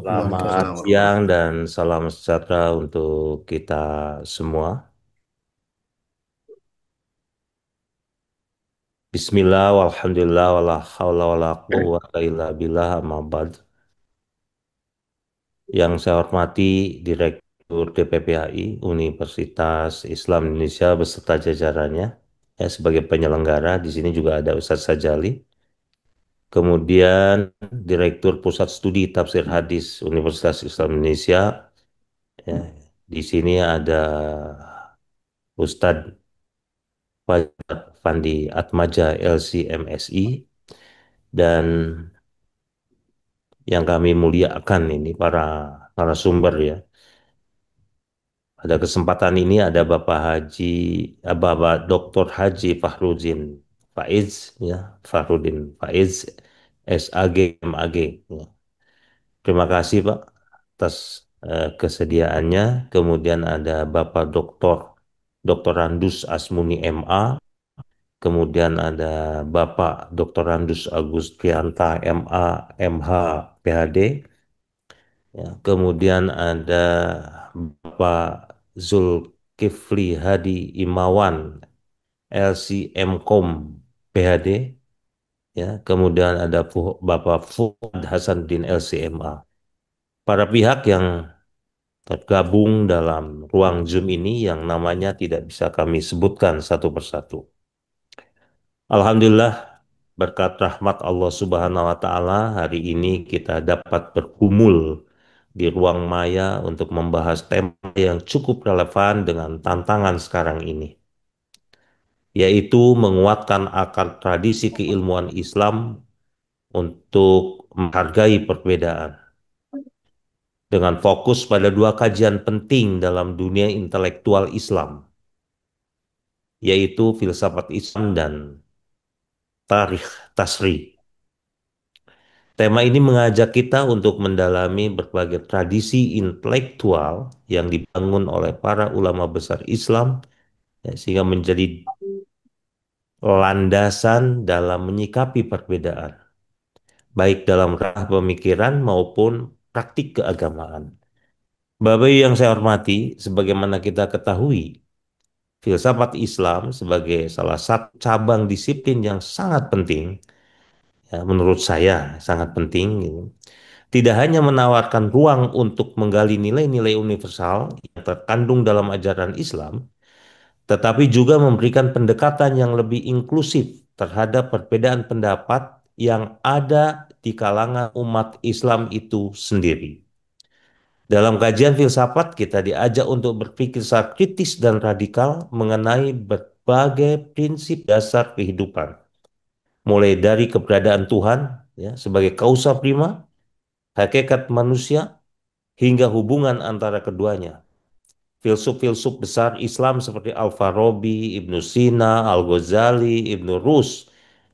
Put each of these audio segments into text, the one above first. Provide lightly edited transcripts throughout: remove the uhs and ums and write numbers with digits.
warahmatullahi Selamat wabarakatuh. siang dan salam sejahtera untuk kita semua. Bismillah, walhamdulillah, wala hawla wala quwwata illa billah, amma ba'd. Yang saya hormati Direktur DPPAI Universitas Islam Indonesia beserta jajarannya. Ya, sebagai penyelenggara, di sini juga ada Ustadz Sajali. Kemudian Direktur Pusat Studi Tafsir Hadis Universitas Islam Indonesia. Ya, di sini ada Ustadz Fajar Fandi Atmaja LCMSI dan yang kami muliakan ini para narasumber ya. Pada kesempatan ini ada Bapak Dr. Haji Fahrudin Faiz ya, Fahrudin Faiz SAG MAG. Ya. Terima kasih Pak atas kesediaannya. Kemudian ada Bapak Dr. Randus Asmuni MA. Kemudian ada Bapak Dr. Randus Agustianta MA, MH, PhD. Ya, kemudian ada Bapak Zulkifli Hadi Imawan, LCMkom, PhD. Ya, kemudian ada Bapak Fuad Hasanuddin LCMA. Para pihak yang tergabung dalam ruang Zoom ini yang namanya tidak bisa kami sebutkan satu persatu. Alhamdulillah, berkat rahmat Allah Subhanahu wa Ta'ala, hari ini kita dapat bergumul di ruang maya untuk membahas tema yang cukup relevan dengan tantangan sekarang ini, yaitu menguatkan akar tradisi keilmuan Islam untuk menghargai perbedaan, dengan fokus pada dua kajian penting dalam dunia intelektual Islam, yaitu filsafat Islam dan tarikh tasri. Tema ini mengajak kita untuk mendalami berbagai tradisi intelektual yang dibangun oleh para ulama besar Islam, ya, sehingga menjadi landasan dalam menyikapi perbedaan, baik dalam ranah pemikiran maupun praktik keagamaan. Bapak Ibu yang saya hormati, sebagaimana kita ketahui, filsafat Islam sebagai salah satu cabang disiplin yang sangat penting, ya, menurut saya sangat penting, gitu. Tidak hanya menawarkan ruang untuk menggali nilai-nilai universal yang terkandung dalam ajaran Islam, tetapi juga memberikan pendekatan yang lebih inklusif terhadap perbedaan pendapat yang ada di kalangan umat Islam itu sendiri. Dalam kajian filsafat, kita diajak untuk berpikir secara kritis dan radikal mengenai berbagai prinsip dasar kehidupan, mulai dari keberadaan Tuhan ya, sebagai kausa prima, hakikat manusia, hingga hubungan antara keduanya. Filsuf-filsuf besar Islam seperti Al-Farabi, Ibnu Sina, Al-Ghazali, Ibnu Rus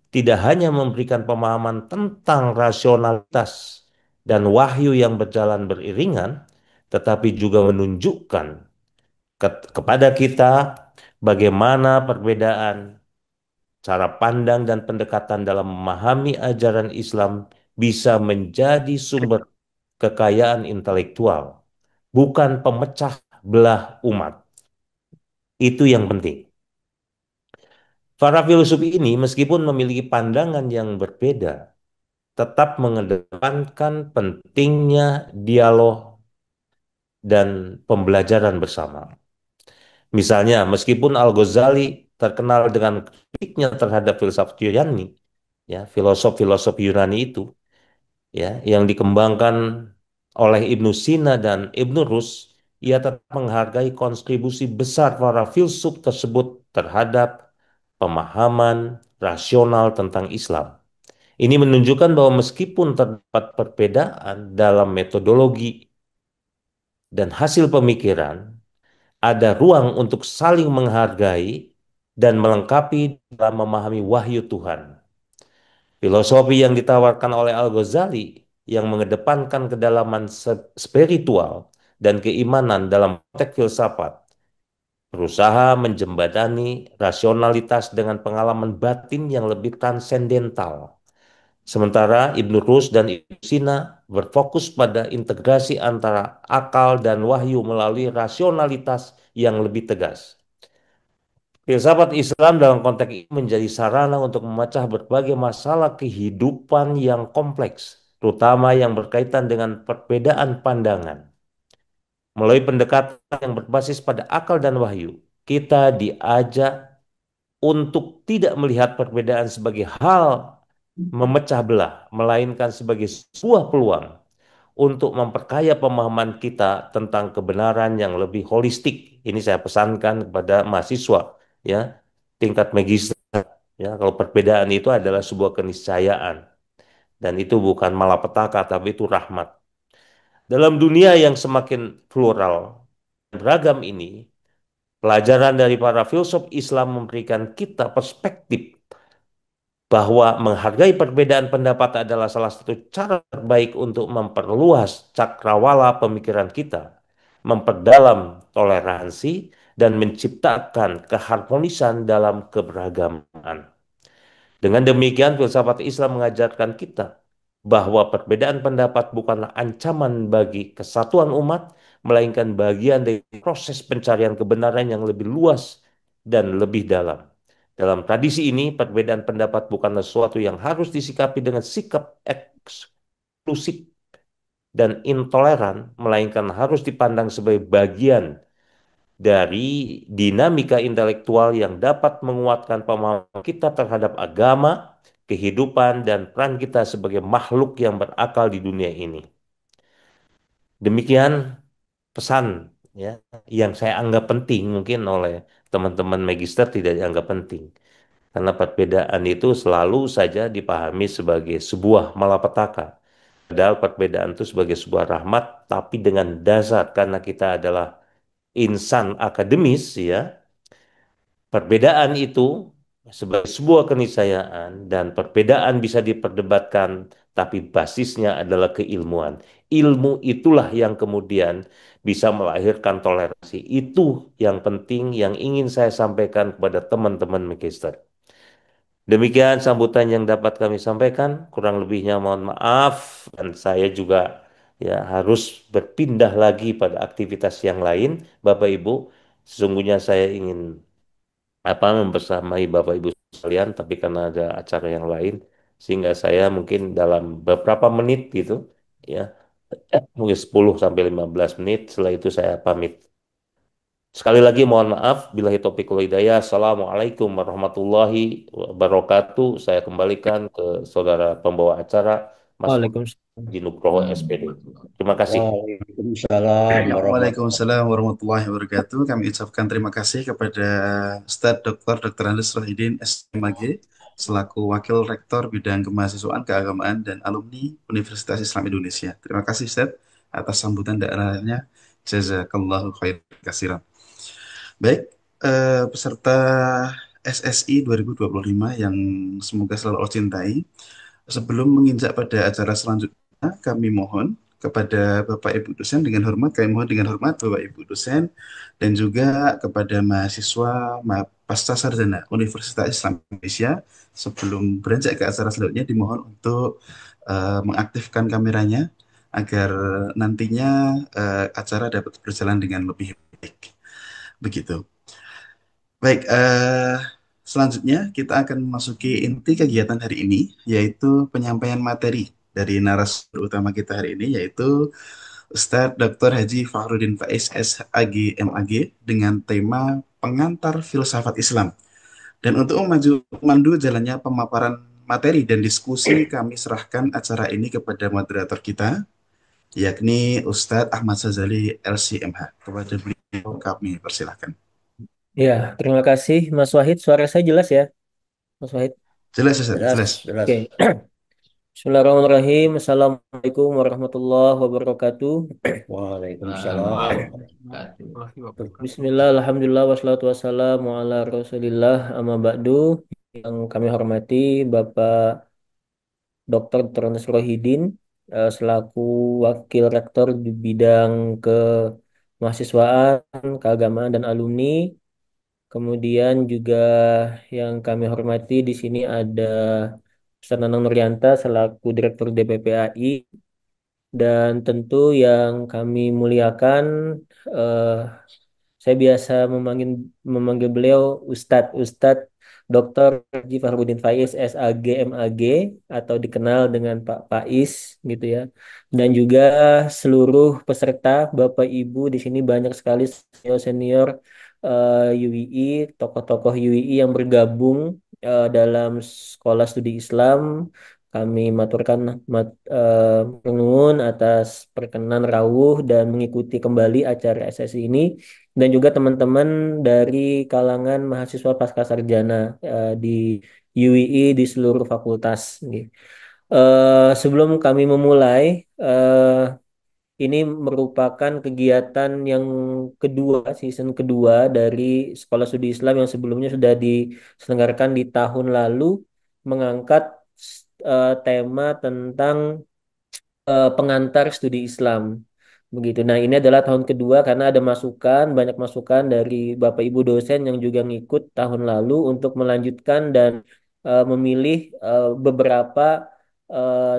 tidak hanya memberikan pemahaman tentang rasionalitas dan wahyu yang berjalan beriringan, tetapi juga menunjukkan kepada kita bagaimana perbedaan cara pandang dan pendekatan dalam memahami ajaran Islam bisa menjadi sumber kekayaan intelektual, bukan pemecah belah umat. Itu yang penting. Para filsuf ini meskipun memiliki pandangan yang berbeda, tetap mengedepankan pentingnya dialog dan pembelajaran bersama. Misalnya, meskipun Al-Ghazali terkenal dengan kritiknya terhadap filsafat Yunani, ya, filosof-filosof Yunani itu, ya, yang dikembangkan oleh Ibnu Sina dan Ibnu Rus, ia tetap menghargai kontribusi besar para filsuf tersebut terhadap pemahaman rasional tentang Islam. Ini menunjukkan bahwa meskipun terdapat perbedaan dalam metodologi dan hasil pemikiran, ada ruang untuk saling menghargai dan melengkapi dalam memahami wahyu Tuhan. Filosofi yang ditawarkan oleh Al-Ghazali yang mengedepankan kedalaman spiritual dan keimanan dalam konteks filsafat berusaha menjembatani rasionalitas dengan pengalaman batin yang lebih transendental, Sementara Ibnu Rus dan Ibnu Sina berfokus pada integrasi antara akal dan wahyu melalui rasionalitas yang lebih tegas. Filsafat Islam dalam konteks ini menjadi sarana untuk memecah berbagai masalah kehidupan yang kompleks, terutama yang berkaitan dengan perbedaan pandangan. Melalui pendekatan yang berbasis pada akal dan wahyu, kita diajak untuk tidak melihat perbedaan sebagai hal memecah belah, melainkan sebagai sebuah peluang untuk memperkaya pemahaman kita tentang kebenaran yang lebih holistik. Ini saya pesankan kepada mahasiswa, ya, tingkat magister. Ya, kalau perbedaan itu adalah sebuah keniscayaan dan itu bukan malapetaka, tapi itu rahmat. Dalam dunia yang semakin plural dan beragam ini, pelajaran dari para filsuf Islam memberikan kita perspektif bahwa menghargai perbedaan pendapat adalah salah satu cara terbaik untuk memperluas cakrawala pemikiran kita, memperdalam toleransi, dan menciptakan keharmonisan dalam keberagaman. Dengan demikian, filsafat Islam mengajarkan kita bahwa perbedaan pendapat bukanlah ancaman bagi kesatuan umat, melainkan bagian dari proses pencarian kebenaran yang lebih luas dan lebih dalam. Dalam tradisi ini, perbedaan pendapat bukanlah sesuatu yang harus disikapi dengan sikap eksklusif dan intoleran, melainkan harus dipandang sebagai bagian dari dinamika intelektual yang dapat menguatkan pemahaman kita terhadap agama, kehidupan, dan peran kita sebagai makhluk yang berakal di dunia ini. Demikian pesan, ya, yang saya anggap penting, mungkin oleh teman-teman magister tidak dianggap penting. Karena perbedaan itu selalu saja dipahami sebagai sebuah malapetaka. Padahal perbedaan itu sebagai sebuah rahmat, tapi dengan dasar karena kita adalah insan akademis, ya, perbedaan itu sebagai sebuah keniscayaan dan perbedaan bisa diperdebatkan, tapi basisnya adalah keilmuan. Ilmu itulah yang kemudian bisa melahirkan toleransi. Itu yang penting yang ingin saya sampaikan kepada teman-teman magister. Demikian sambutan yang dapat kami sampaikan. Kurang lebihnya mohon maaf dan saya juga ya harus berpindah lagi pada aktivitas yang lain. Bapak Ibu, sesungguhnya saya ingin membersamai Bapak Ibu sekalian, tapi karena ada acara yang lain, sehingga saya mungkin dalam beberapa menit gitu, ya, mungkin 10 sampai 15 menit, setelah itu saya pamit. Sekali lagi mohon maaf, billahi taufiq wal hidayah. Assalamualaikum warahmatullahi wabarakatuh. Saya kembalikan ke saudara pembawa acara, Mas Waalaikumsalam. Haji Nugroho SPD. Terima kasih. Waalaikumsalam Ya, warahmatullahi Waalaikumsalam warahmatullahi wabarakatuh. Kami ucapkan terima kasih kepada Ustadz Dr. Andes Rohidin SMAG selaku Wakil Rektor Bidang Kemahasiswaan, Keagamaan, dan Alumni Universitas Islam Indonesia. Terima kasih Ustadz atas sambutan daerahnya. Jazakallahu khairan katsiran. Baik, peserta SSI 2025 yang semoga selalu Allah cintai. Sebelum menginjak pada acara selanjutnya, kami mohon kepada Bapak Ibu dosen dengan hormat, kami mohon dengan hormat Bapak Ibu dosen dan juga kepada mahasiswa pasca sarjana Universitas Islam Indonesia sebelum beranjak ke acara selanjutnya dimohon untuk mengaktifkan kameranya agar nantinya acara dapat berjalan dengan lebih baik. Begitu. Baik, selanjutnya kita akan memasuki inti kegiatan hari ini, yaitu penyampaian materi dari narasumber utama kita hari ini, yaitu Ustadz Dr. Haji Fahrudin Faiz SAG MAG dengan tema Pengantar Filsafat Islam. Dan untuk memandu jalannya pemaparan materi dan diskusi, kami serahkan acara ini kepada moderator kita, yakni Ustadz Ahmad Sazali LCMH. Kepada beliau kami persilahkan. Ya, terima kasih Mas Wahid. Suara saya jelas ya, Mas Wahid. Jelas, Ustadz, jelas jelas. jelas. Oke. Bismillahirrahmanirrahim. Assalamualaikum warahmatullahi wabarakatuh. Waalaikumsalam Warahmatullahi wabarakatuh. Bismillah, alhamdulillah, wassalatu wassalamu ala rasulillah, amma ba'du. Yang kami hormati Bapak Dr. Ternes Rohidin, selaku Wakil Rektor di bidang kemahasiswaan, keagamaan, dan alumni. Kemudian juga yang kami hormati di sini ada Ustaz Nanang Nurjanta selaku Direktur DPP AI. Dan tentu yang kami muliakan, eh, saya biasa memanggil beliau Ustadz Dr. Haji Farudin Faiz SAG MAG atau dikenal dengan Pak Faiz gitu ya. Dan juga seluruh peserta Bapak Ibu di sini banyak sekali senior-senior UII, tokoh-tokoh UII yang bergabung dalam Sekolah Studi Islam. Kami maturkan nuwun atas perkenan rawuh dan mengikuti kembali acara SSI ini, dan juga teman-teman dari kalangan mahasiswa pascasarjana di UII di seluruh fakultas. Sebelum kami memulai, ini merupakan kegiatan yang kedua, season kedua dari Sekolah Studi Islam yang sebelumnya sudah diselenggarakan di tahun lalu, mengangkat tema tentang pengantar studi Islam. Begitu. Nah, ini adalah tahun kedua karena ada masukan, banyak masukan dari Bapak Ibu dosen yang juga ngikut tahun lalu untuk melanjutkan dan memilih beberapa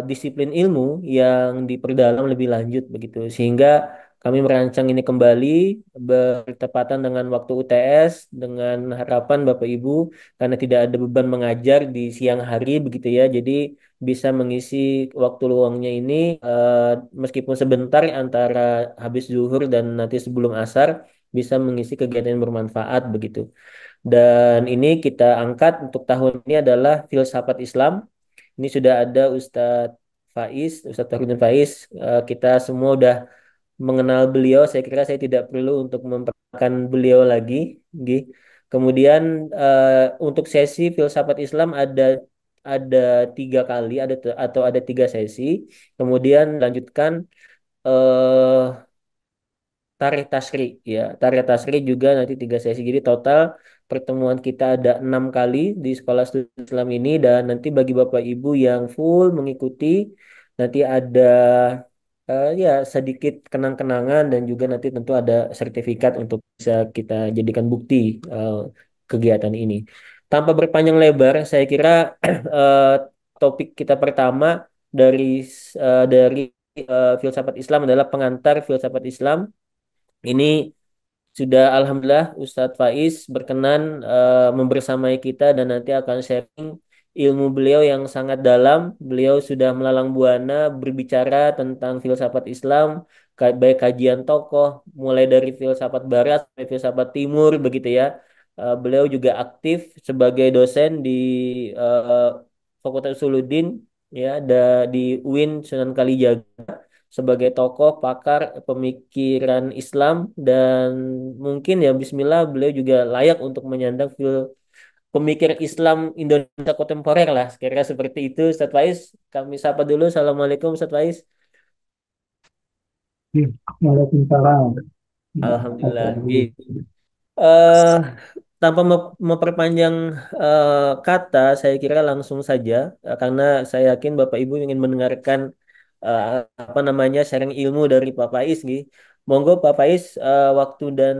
disiplin ilmu yang diperdalam lebih lanjut begitu. Sehingga kami merancang ini kembali bertepatan dengan waktu UTS dengan harapan Bapak Ibu karena tidak ada beban mengajar di siang hari begitu ya. Jadi bisa mengisi waktu luangnya ini meskipun sebentar antara habis zuhur dan nanti sebelum asar bisa mengisi kegiatan yang bermanfaat begitu. Dan ini kita angkat untuk tahun ini adalah filsafat Islam. Ini sudah ada Ustadz Farudin Faiz. Kita semua udah mengenal beliau. Saya kira saya tidak perlu untuk memperkenalkan beliau lagi. Gi. Kemudian untuk sesi filsafat Islam ada 3 kali atau ada 3 sesi. Kemudian lanjutkan eh Tarikh Tasri ya. Tarikh Tasri juga nanti 3 sesi. Jadi total pertemuan kita ada 6 kali di Sekolah Studi Islam ini, dan nanti bagi Bapak Ibu yang full mengikuti nanti ada ya sedikit kenang-kenangan, dan juga nanti tentu ada sertifikat untuk bisa kita jadikan bukti eh, kegiatan ini. Tanpa berpanjang lebar, saya kira eh, topik kita pertama dari dari filsafat Islam adalah pengantar filsafat Islam. Ini sudah alhamdulillah Ustadz Faiz berkenan membersamai kita dan nanti akan sharing ilmu beliau yang sangat dalam. Beliau sudah melalang buana berbicara tentang filsafat Islam, baik kajian tokoh mulai dari filsafat barat sampai filsafat timur begitu ya. Beliau juga aktif sebagai dosen di eh, Fakultas Usuluddin ya, di UIN Sunan Kalijaga, sebagai tokoh pakar pemikiran Islam, dan mungkin ya Bismillah beliau juga layak untuk menyandang pemikir Islam Indonesia kontemporer lah, kira seperti itu. Ustadz Faiz, kami sapa dulu. Assalamualaikum Ustadz Faiz. Waalaikumsalam. Alhamdulillah. eh Tanpa memperpanjang kata, saya kira langsung saja, karena saya yakin Bapak Ibu ingin mendengarkan eh, apa namanya sharing ilmu dari Pak Faiz nih. Monggo Pak Faiz, waktu dan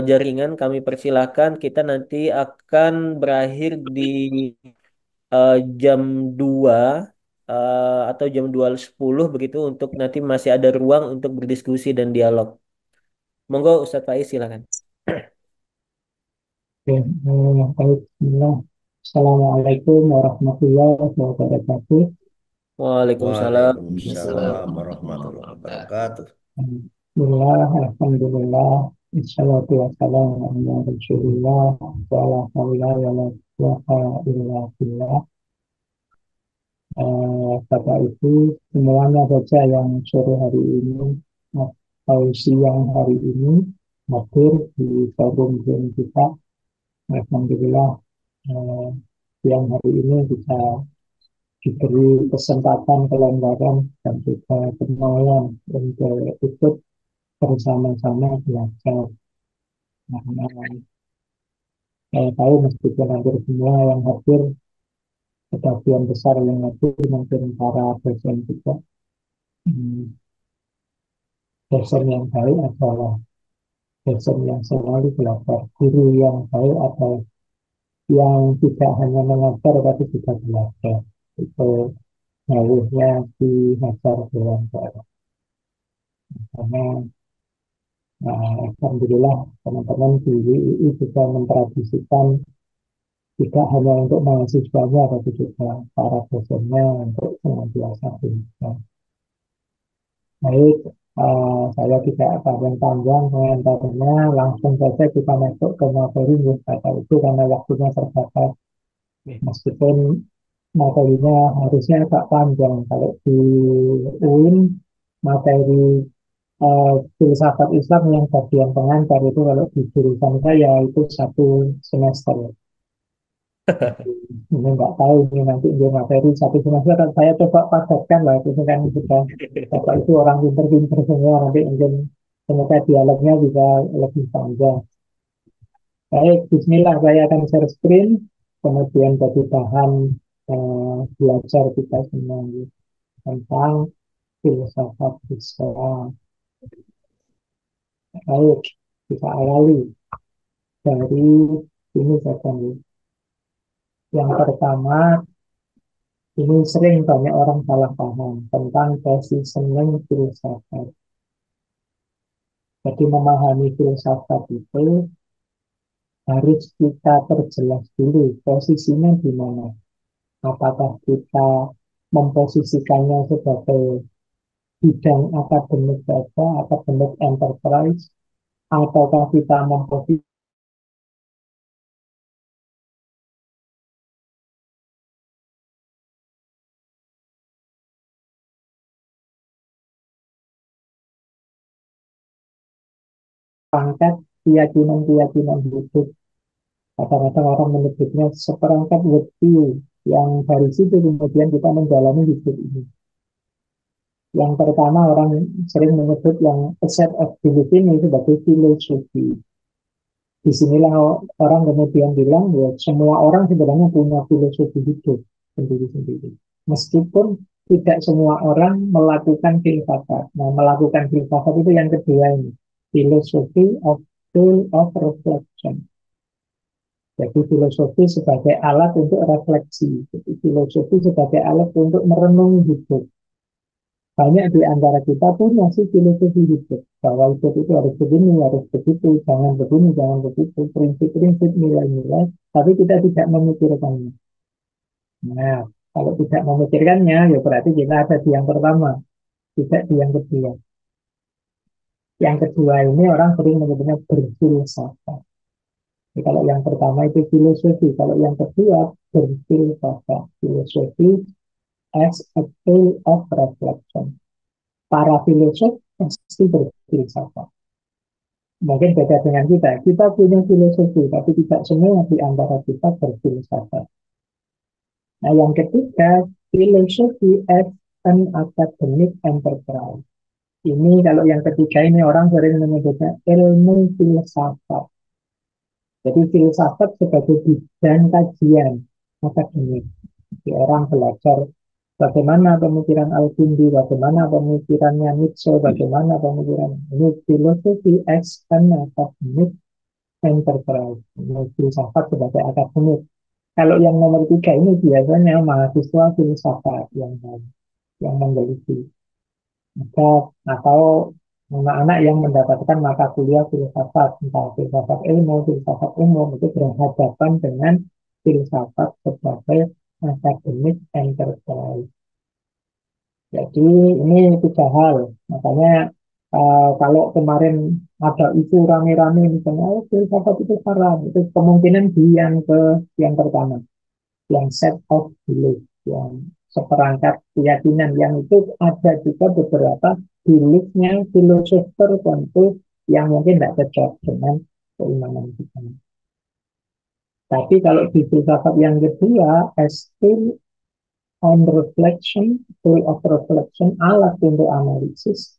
jaringan kami persilahkan. Kita nanti akan berakhir di jam 2 atau jam 2:10 begitu, untuk nanti masih ada ruang untuk berdiskusi dan dialog. Monggo Ustadz Faiz silakan. Oke, baik, bismillah. Assalamualaikum warahmatullahi wabarakatuh. Waalaikumsalam. Waalaikumsalam warahmatullahi wabarakatuh. Bismillah, alhamdulillah, wassalatu wassalamu ala rasulillah, wa ala haula wa la quwwata illa billah. Bapak Ibu semuanya saja yang sore hari ini atau siang hari ini hadir di forum Zoom kita. Alhamdulillah, eh, siang hari ini bisa diberi kesempatan kelonggaran dan juga kenalan untuk ikut bersama-sama belajar. Karena saya tahu meskipun hampir semua yang hadir, sebagian besar yang hadir mungkin para dosen juga. Hmm, Dosen yang baik adalah dosen yang selalu belajar. Guru yang baik adalah yang tidak hanya mengajar tapi juga belajar. itu jauhnya dihajar Dewan Daerah. Karena alhamdulillah teman-teman di UII juga mentradisikan tidak hanya untuk mahasiswanya, tapi juga para dosennya untuk senantiasa belajar. Baik, saya tidak panjang-panjang mengantarnya, langsung saja kita masuk ke materi kata itu karena waktunya terbatas. Meskipun materinya harusnya agak panjang. Kalau di UIN materi filsafat Islam yang bagian pengantar itu kalau di jurusan saya itu 1 semester. Ini nggak tahu ini nanti dia materi 1 semester kan saya coba padatkan lah itu kan sudah bapak itu orang pinter-pinter semua nanti mungkin semoga dialognya bisa lebih panjang. Baik, Bismillah saya akan share screen kemudian jadi bahan belajar kita semua tentang filsafat Islam. Baik, kita awali dari ini saja. Yang pertama, ini sering banyak orang salah paham tentang positioning filsafat. Jadi memahami filsafat itu harus kita perjelas dulu posisinya di mana. Apakah kita memposisikannya sebagai bidang akademik saja, akademik enterprise, ataukah kita memposisikan pangkat keyakinan-keyakinan hidup. Kadang-kadang orang menyebutnya seperangkat worldview yang dari situ kemudian kita menjalani hidup ini. Yang pertama orang sering menyebut yang a set of belief ini sebagai filosofi. Disinilah orang kemudian bilang ya semua orang sebenarnya punya filosofi hidup sendiri-sendiri. Meskipun tidak semua orang melakukan filsafat. Nah, melakukan filsafat itu yang kedua ini. Philosophy of tool of reflection. Jadi filosofi sebagai alat untuk refleksi. Jadi filosofi sebagai alat untuk merenungi hidup. Banyak di antara kita punya sih filosofi hidup. Bahwa hidup itu harus begini, harus begitu, jangan begini, jangan begitu. Prinsip-prinsip, nilai-nilai. Tapi kita tidak memikirkannya. Nah, kalau tidak memikirkannya, ya berarti kita ada di yang pertama. Tidak di yang kedua. Yang kedua ini orang sering menyebutnya berfilsafat. Jadi kalau yang pertama itu filosofi, kalau yang kedua berfilsafat. Filosofi as a tool of reflection. Para filosof pasti berfilsafat. Mungkin beda dengan kita. Kita punya filosofi, tapi tidak semua di antara kita berfilsafat. Nah, yang ketiga, filosofi as an academic enterprise. Ini kalau yang ketiga ini orang sering menyebutnya ilmu filsafat. Jadi filsafat sebagai bidang kajian akademik. Jadi orang belajar bagaimana pemikiran Al-Kindi, bagaimana pemikirannya Nietzsche, bagaimana pemikiran ini filosofi as an academic enterprise. Ini filsafat sebagai akademik. Kalau yang nomor 3 ini biasanya mahasiswa filsafat yang meneliti. Atau anak-anak yang mendapatkan mata kuliah filsafat, entah filsafat ilmu itu berhadapan dengan filsafat sebagai academic enterprise. Jadi ini 3 hal. Makanya kalau kemarin ada isu rame-rame misalnya, oh, filsafat itu haram, itu kemungkinan yang pertama, yang set of belief, yang seperangkat keyakinan yang itu ada juga beberapa beliefnya filosof tertentu yang mungkin tidak cocok dengan keimanan kita. Tapi kalau di filsafat yang kedua, still on reflection, tool of reflection, alat untuk analisis,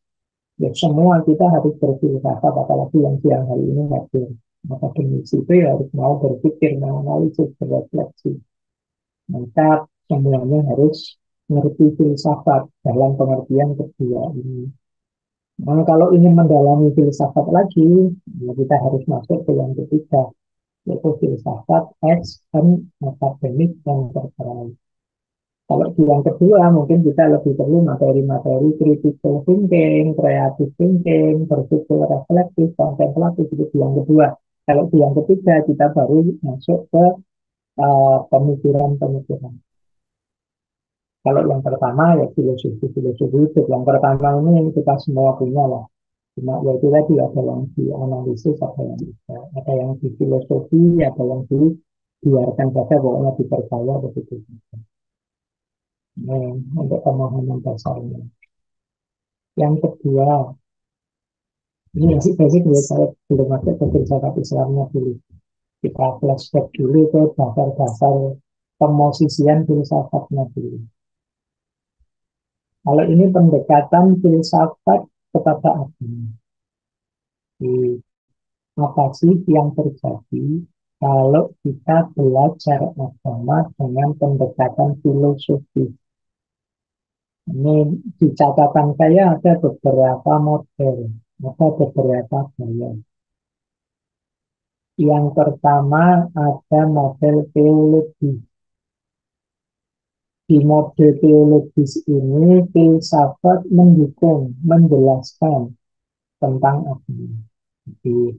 ya semua kita harus berfilsafat, apalagi yang siang hari ini hadir. Maka akademisi itu ya harus mau berpikir, menganalisis, berefleksi. Maka semuanya harus mengerti filsafat dalam pengertian kedua ini. Nah, kalau ingin mendalami filsafat lagi, ya kita harus masuk ke yang ketiga, yaitu filsafat as an academic enterprise. Kalau di yang kedua mungkin kita lebih perlu materi-materi critical thinking, creative thinking, berpikir reflektif, kontemplatif itu di yang kedua. Kalau di yang ketiga kita baru masuk ke pemikiran-pemikiran. Kalau yang pertama ya filosofi hidup. Yang pertama ini kita semua punya lah. Cuma ya itu tadi ada yang dianalisis, ada yang di filosofi, ada yang dibiarkan saja, pokoknya dipercaya begitu. Nah, untuk pemahaman dasarnya. Yang kedua, ini masih basic ya, saya belum masuk ke filsafat Islamnya dulu. Kita flashback dulu ke dasar-dasar pemosisian filsafatnya dulu. Kalau ini pendekatan filsafat kepada agama. Apa sih yang terjadi kalau kita belajar agama dengan pendekatan filosofi? Ini di catatan saya ada beberapa model, ada beberapa gaya. Yang pertama ada model teologi. Di model teologis ini filsafat mendukung, menjelaskan tentang agama. Jadi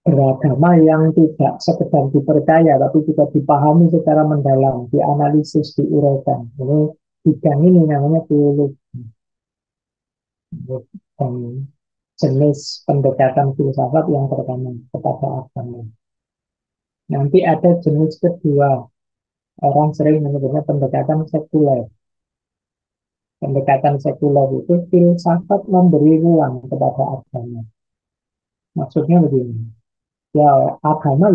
beragama yang tidak sekedar dipercaya, tapi juga dipahami secara mendalam, dianalisis, diuraikan. Ini bidang ini namanya teologi. Dan jenis pendekatan filsafat yang pertama kepada agama. Nanti ada jenis kedua, orang sering menyebutnya pendekatan sekuler. Pendekatan sekuler itu filsafat memberi ruang kepada agama. Maksudnya begini, ya agama,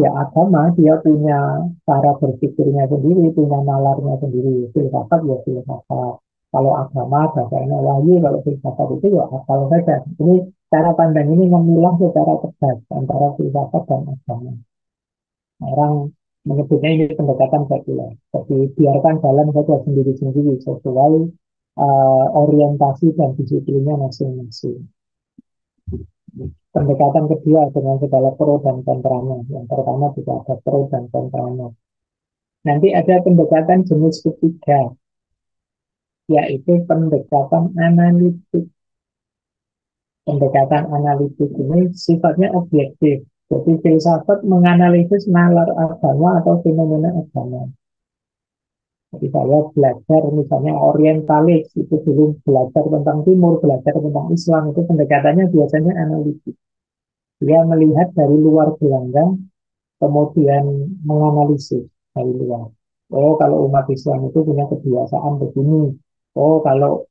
dia punya cara berpikirnya sendiri, punya nalarnya sendiri. Filsafat ya filsafat. Kalau agama bahasanya wahyu, kalau filsafat itu ya akal saja. Ini cara pandang ini memilah secara tegas antara filsafat dan agama. Orang menyebutnya ini pendekatan sekuler. Jadi biarkan jalan saja sendiri-sendiri sesuai orientasi dan disiplinnya masing-masing. Pendekatan kedua dengan segala pro dan kontranya. Yang pertama juga ada pro dan kontranya. Nanti ada pendekatan jenis ketiga, yaitu pendekatan analitik. Pendekatan analitik ini sifatnya objektif. Jadi filsafat menganalisis nalar agama atau fenomena agama. Jadi saya belajar misalnya orientalis, itu dulu belajar tentang timur, belajar tentang Islam, itu pendekatannya biasanya analitik. Dia melihat dari luar gelanggang, kemudian menganalisis dari luar. Oh, kalau umat Islam itu punya kebiasaan begini. Oh, kalau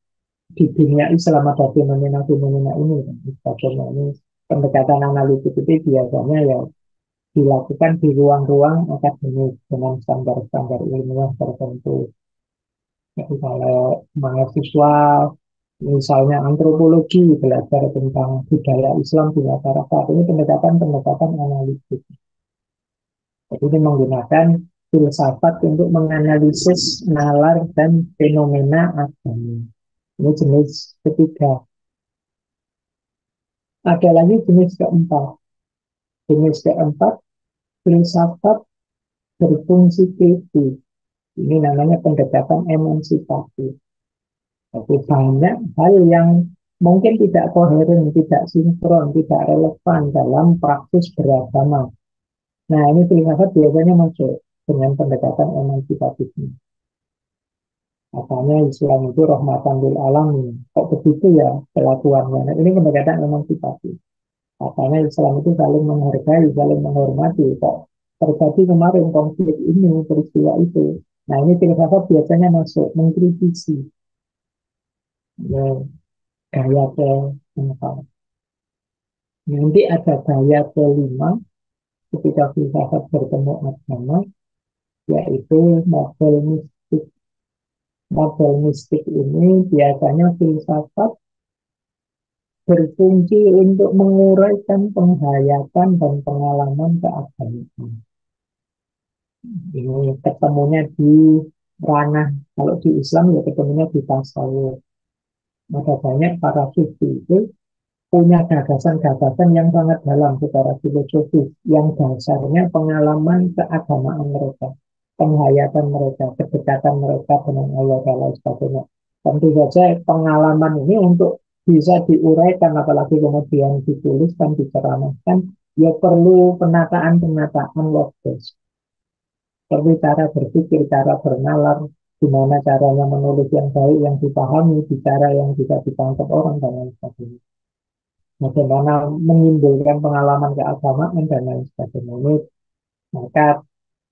di dunia Islam ada fenomena-fenomena ini. Sebagainya ini pendekatan analitik itu biasanya ya dilakukan di ruang-ruang akademik dengan standar-standar ilmiah tertentu. Jadi kalau mahasiswa misalnya antropologi belajar tentang budaya Islam di masyarakat, ini pendekatan-pendekatan analitik. Jadi ini menggunakan filsafat untuk menganalisis nalar dan fenomena agama. Ini jenis ketiga. Ada lagi jenis keempat. Jenis keempat, filsafat berfungsi kritis. Ini namanya pendekatan emansipatif. Jadi banyak hal yang mungkin tidak koheren, tidak sinkron, tidak relevan dalam praktis beragama. Nah, ini filsafat biasanya masuk dengan pendekatan emansipatifnya. Katanya Islam itu rahmatan lil alamin. Kok begitu ya kelakuannya? Nah, ini pendekatan emansipatif. Katanya Islam itu saling menghargai, saling menghormati. Kok terjadi kemarin konflik ini, peristiwa itu. Nah, ini filsafat biasanya masuk mengkritisi ya, gaya keempat. Nanti ada gaya kelima ketika filsafat bertemu agama, yaitu model mistik. Model mistik ini biasanya filsafat berfungsi untuk menguraikan penghayatan dan pengalaman keagamaan. Ini ketemunya di ranah, kalau di Islam ya ketemunya di tasawuf. Ada banyak para sufi itu punya gagasan-gagasan yang sangat dalam secara filosofis, yang dasarnya pengalaman keagamaan mereka. penghayatan mereka, kedekatan mereka dengan Allah dan lain sebagainya. Tentu saja pengalaman ini untuk bisa diuraikan, apalagi kemudian dituliskan, diceramahkan, ya perlu penataan-penataan logis, perlu cara berpikir, cara bernalar, gimana caranya menulis yang baik, yang dipahami, bicara yang bisa ditangkap orang, dan lain sebagainya. Bagaimana menimbulkan pengalaman keagamaan, dan lain sebagainya. Ini, maka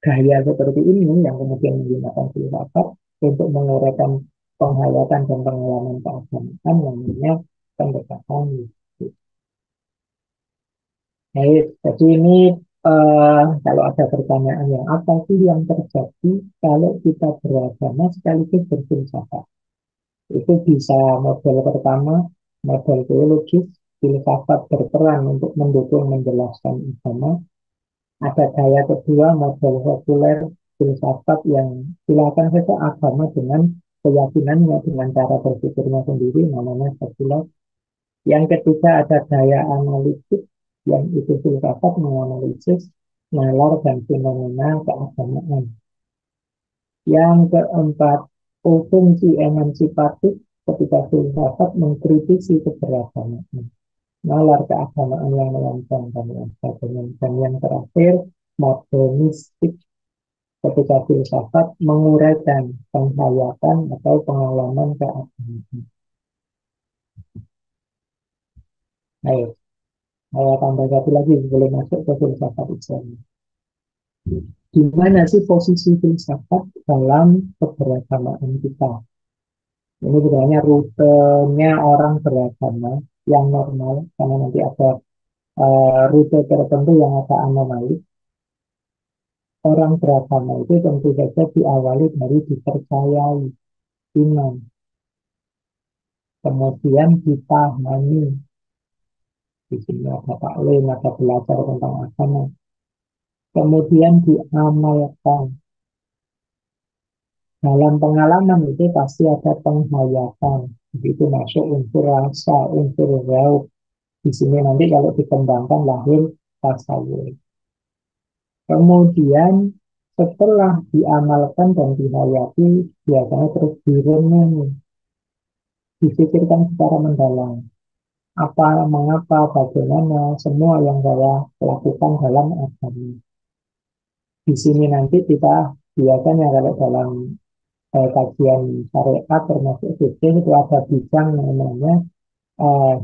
gaya seperti ini yang kemudian menggunakan filsafat untuk menguraikan penghayatan dan pengalaman keagamaan yang namanya pendekatan mistik. Baik, jadi ini kalau ada pertanyaan yang apa sih yang terjadi kalau kita beragama sekaligus berfilsafat? Itu bisa model pertama, model teologis, filsafat berperan untuk mendukung menjelaskan agama. Ada gaya kedua, model sekuler, filsafat yang silakan saja agama dengan keyakinannya, dengan cara berpikirnya sendiri, namanya sekuler. Yang ketiga ada gaya analitik, yang itu filsafat menganalisis nalar dan fenomena keagamaan. Yang keempat, fungsi emansipatif, ketika filsafat mengkritisi keberagamaan, nalar keagamaan yang melampau dan lain sebagainya. Dan yang terakhir, modernistik, ketika filsafat menguraikan penghayatan atau pengalaman keagamaan. Ayo, saya tambah satu lagi sebelum masuk ke filsafat Islam. Di mana sih posisi filsafat dalam keberagamaan kita? Ini sebenarnya rutenya orang beragama yang normal, karena nanti ada rute tertentu yang agak anomali. Orang beragama itu tentu saja diawali dari dipercayai iman, kemudian dipahami. Di sini ada taklim, ada belajar tentang agama, kemudian diamalkan. Dalam pengalaman itu pasti ada penghayatan, itu masuk unsur rasa, unsur rauk. Di sini nanti kalau dikembangkan lahir tasawuf. Kemudian setelah diamalkan dan dihayati, biasanya terus direnungi, difikirkan secara mendalam. Apa, mengapa, bagaimana, semua yang saya lakukan dalam agama. Di sini nanti kita biasanya kalau dalam kajian syariat termasuk fikih itu ada bidang namanya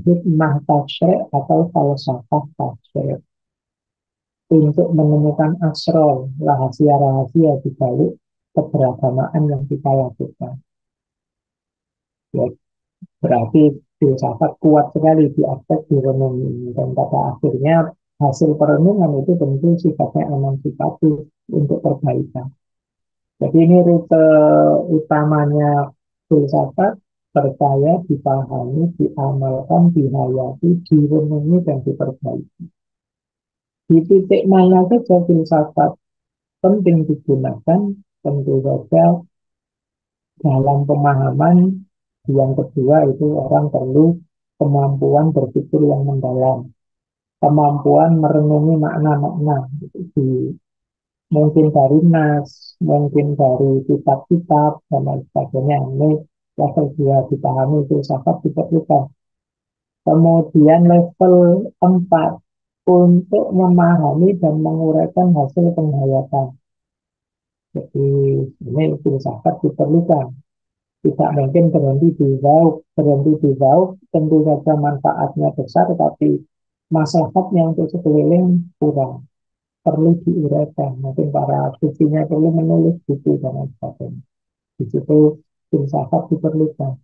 hikmah tasyri' atau falsafah tasyri', untuk menemukan asror, rahasia-rahasia di balik keberagamaan yang kita lakukan. Ya, berarti filsafat kuat sekali di aspek direnungi ini. Dan pada akhirnya hasil perenungan itu tentu sifatnya emansipatif untuk perbaikan. Jadi ini rute utamanya filsafat: percaya, dipahami, diamalkan, dihayati, direnungi, dan diperbaiki. Di titik mana saja filsafat penting digunakan, tentu saja dalam pemahaman yang kedua itu orang perlu kemampuan berpikir yang mendalam, kemampuan merenungi makna-makna, mungkin dari nas, mungkin dari kitab-kitab, dan lain sebagainya. Ini level 2 dipahami filsafat diperlukan. Kemudian level 4 untuk memahami dan menguraikan hasil penghayatan. Jadi ini filsafat diperlukan. Tidak mungkin berhenti di zauk. Berhenti di zauk tentu saja manfaatnya besar, tapi maslahatnya untuk sekeliling kurang. Perlu diuraikan. Mungkin para sufinya perlu menulis buku dan lain sebagainya. Di situ filsafat diperlukan.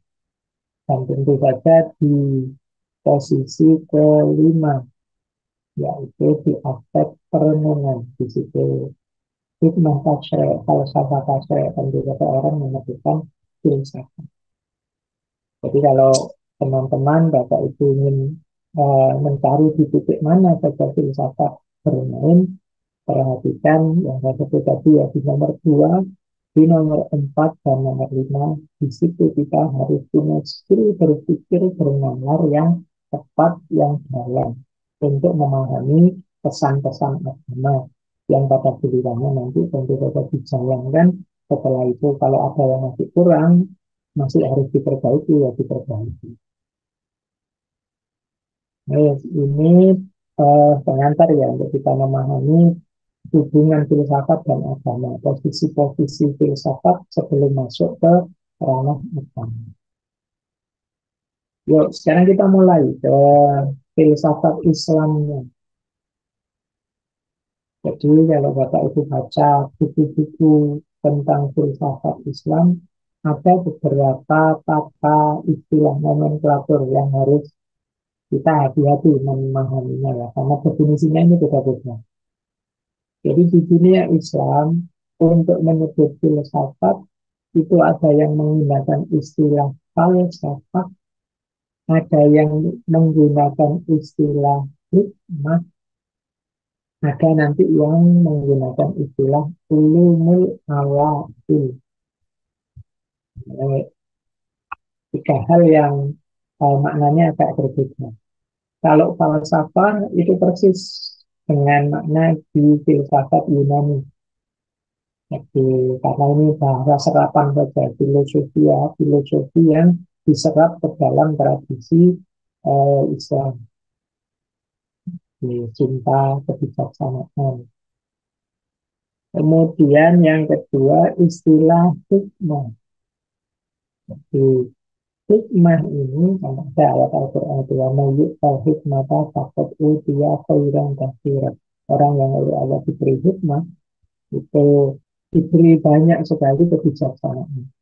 Dan tentu saja di posisi kelima, yaitu di aspek perenungan. Di situ hikmah tasyri', falsafah tasyri', tentu saja orang menyebutkan filsafat. Jadi kalau teman-teman Bapak Ibu ingin mencari di titik mana saja filsafat bermain, perhatikan yang saya sebut tadi ya, di nomor 2, di nomor 4, dan nomor 5. Di situ kita harus punya skill berpikir bernalar yang tepat, yang dalam, untuk memahami pesan-pesan agama, yang pada gilirannya nanti tentu saja dijalankan. Setelah itu kalau ada yang masih kurang, masih harus diperbaiki, ya diperbaiki. Nah, ini pengantar ya untuk kita memahami hubungan filsafat dan agama, posisi-posisi filsafat sebelum masuk ke ranah agama. Yuk, sekarang kita mulai ke filsafat Islamnya. Jadi kalau Bapak Ibu baca buku-buku tentang filsafat Islam, ada beberapa kata istilah nomenklatur yang harus kita hati-hati memahaminya ya, karena definisinya ini beda-beda. Jadi di dunia Islam, untuk menyebut filsafat, itu ada yang menggunakan istilah falsafah, ada yang menggunakan istilah hikmah, ada nanti yang menggunakan istilah ulumul awaqil. Eh, Tiga hal yang maknanya agak berbeda. Kalau falsafah itu persis dengan makna di filsafat Yunani. Jadi, karena ini bahasa serapan saja, filosofi yang diserap ke dalam tradisi Islam, di cinta kebijaksanaan. Kemudian yang kedua istilah hikmah. Jadi hikmah ini kan ada ayat Al-Quran itu wa mayyu'tal hikmata faqad utiya khairan katsiran. Orang yang oleh Allah diberi hikmah itu diberi banyak sekali kebijaksanaan.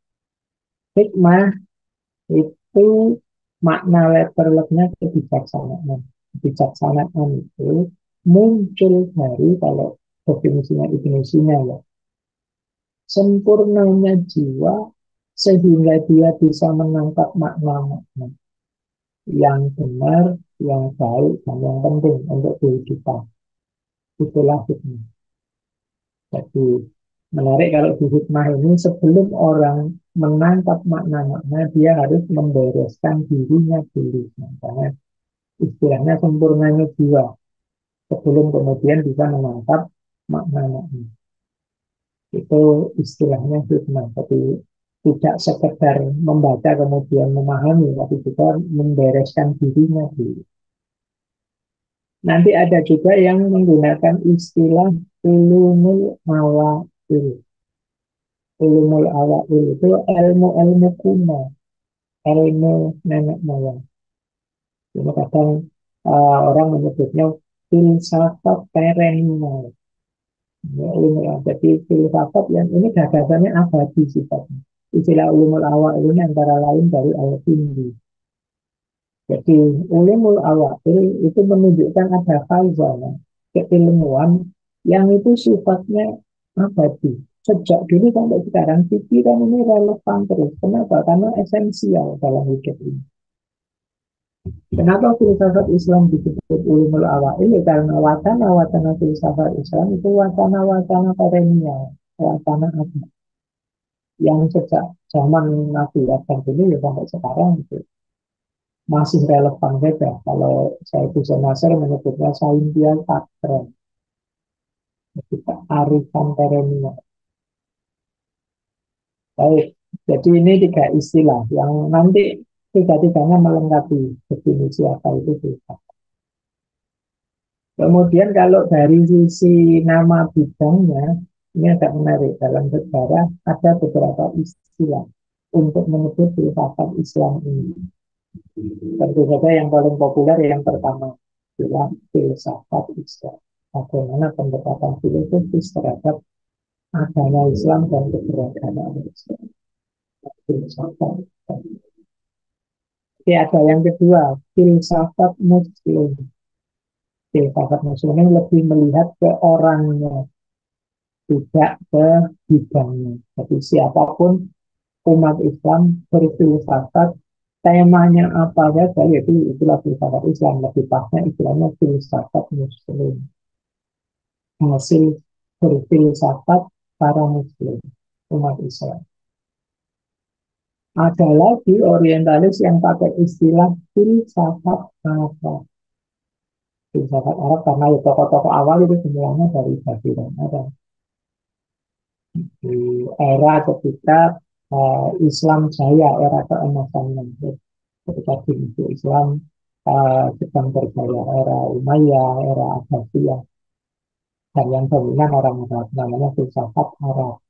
Hikmah itu makna letterleknya kebijaksanaan. Kebijaksanaan itu muncul dari, kalau definisinya Ibnu Sina ya, sempurnanya jiwa sehingga dia bisa menangkap makna-makna yang benar, yang baik, dan yang penting untuk kehidupan. Itulah hikmah. Jadi menarik kalau di hikmah ini sebelum orang menangkap makna-makna, dia harus membereskan dirinya dulu. Karena istilahnya sempurnanya jiwa sebelum kemudian bisa menangkap makna-makna. Itu istilahnya hikmah. Tapi tidak sekedar membaca kemudian memahami, tapi juga membereskan dirinya dulu. Nanti ada juga yang menggunakan istilah ulumul awa'il. Ulumul awa'il itu ilmu-ilmu kuno, ilmu nenek moyang. Ini kadang orang menyebutnya filsafat perennial. Ya, jadi filsafat yang ini gagasannya abadi sifatnya. Istilah ulumul awa'il ini antara lain dari Al-Kindi. Jadi ulumul awa'il itu menunjukkan ada khazanah keilmuan yang itu sifatnya abadi. Sejak dulu sampai sekarang pikiran ini relevan terus. Kenapa? Karena esensial dalam hidup ini. Kenapa filsafat Islam disebut ulumul awa'il? Karena wacana-wacana filsafat Islam itu wacana-wacana perennial, wacana abadi yang sejak zaman Nabi Adam dulu ya sampai sekarang itu masih relevan saja. Kalau saya bisa Nasir menyebutnya saintia takren, kita arifan perennial. Baik, jadi ini tiga istilah yang nanti tiga-tiganya melengkapi definisi apa itu filsafat. Kemudian kalau dari sisi nama bidangnya, ini agak menarik. Dalam sejarah ada beberapa istilah untuk menyebut filsafat Islam ini. Tentu saja yang paling populer yang pertama adalah filsafat Islam. Bagaimana pendekatan filosofis terhadap agama Islam dan keberagaman Islam. Filsafat. Oke, ada yang kedua, filsafat Muslim. Filsafat Muslim ini lebih melihat ke orangnya, tidak ke bidangnya. Jadi siapapun umat Islam berfilsafat, temanya apa saja, yaitu itulah filsafat Islam. Lebih pasnya istilahnya filsafat Muslim. Hasil berfilsafat para Muslim, umat Islam. Ada lagi orientalis yang pakai istilah filsafat apa. filsafat Arab karena ya tokoh-tokoh awal itu semuanya dari Jazirah Arab. Di era ketika Islam Jaya, era keemasannya, ketika di Islam sedang berjaya, era Umayyah, era Abbasiyah, dan yang dominan orang Arab namanya filsafat Arab.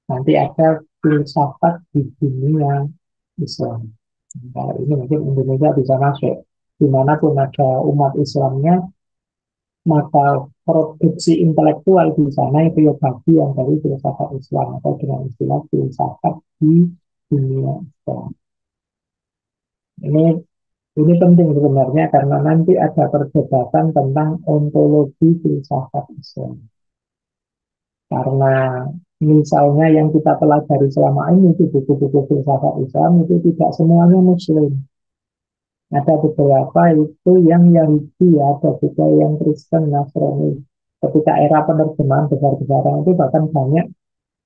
Nanti ada filsafat di dunia Islam. Nah, ini mungkin Indonesia bisa masuk. Dimanapun ada umat Islamnya, maka produksi intelektual di sana itu ya bagian dari filsafat Islam atau dengan istilah filsafat di dunia Islam. Ini ini penting sebenarnya karena nanti ada perdebatan tentang ontologi filsafat Islam. Karena misalnya yang kita pelajari selama ini di buku-buku filsafat Islam itu tidak semuanya Muslim. Ada beberapa itu yang Yahudi, ada juga yang Kristen, Nasrani. Ketika era penerjemahan besar-besaran itu bahkan banyak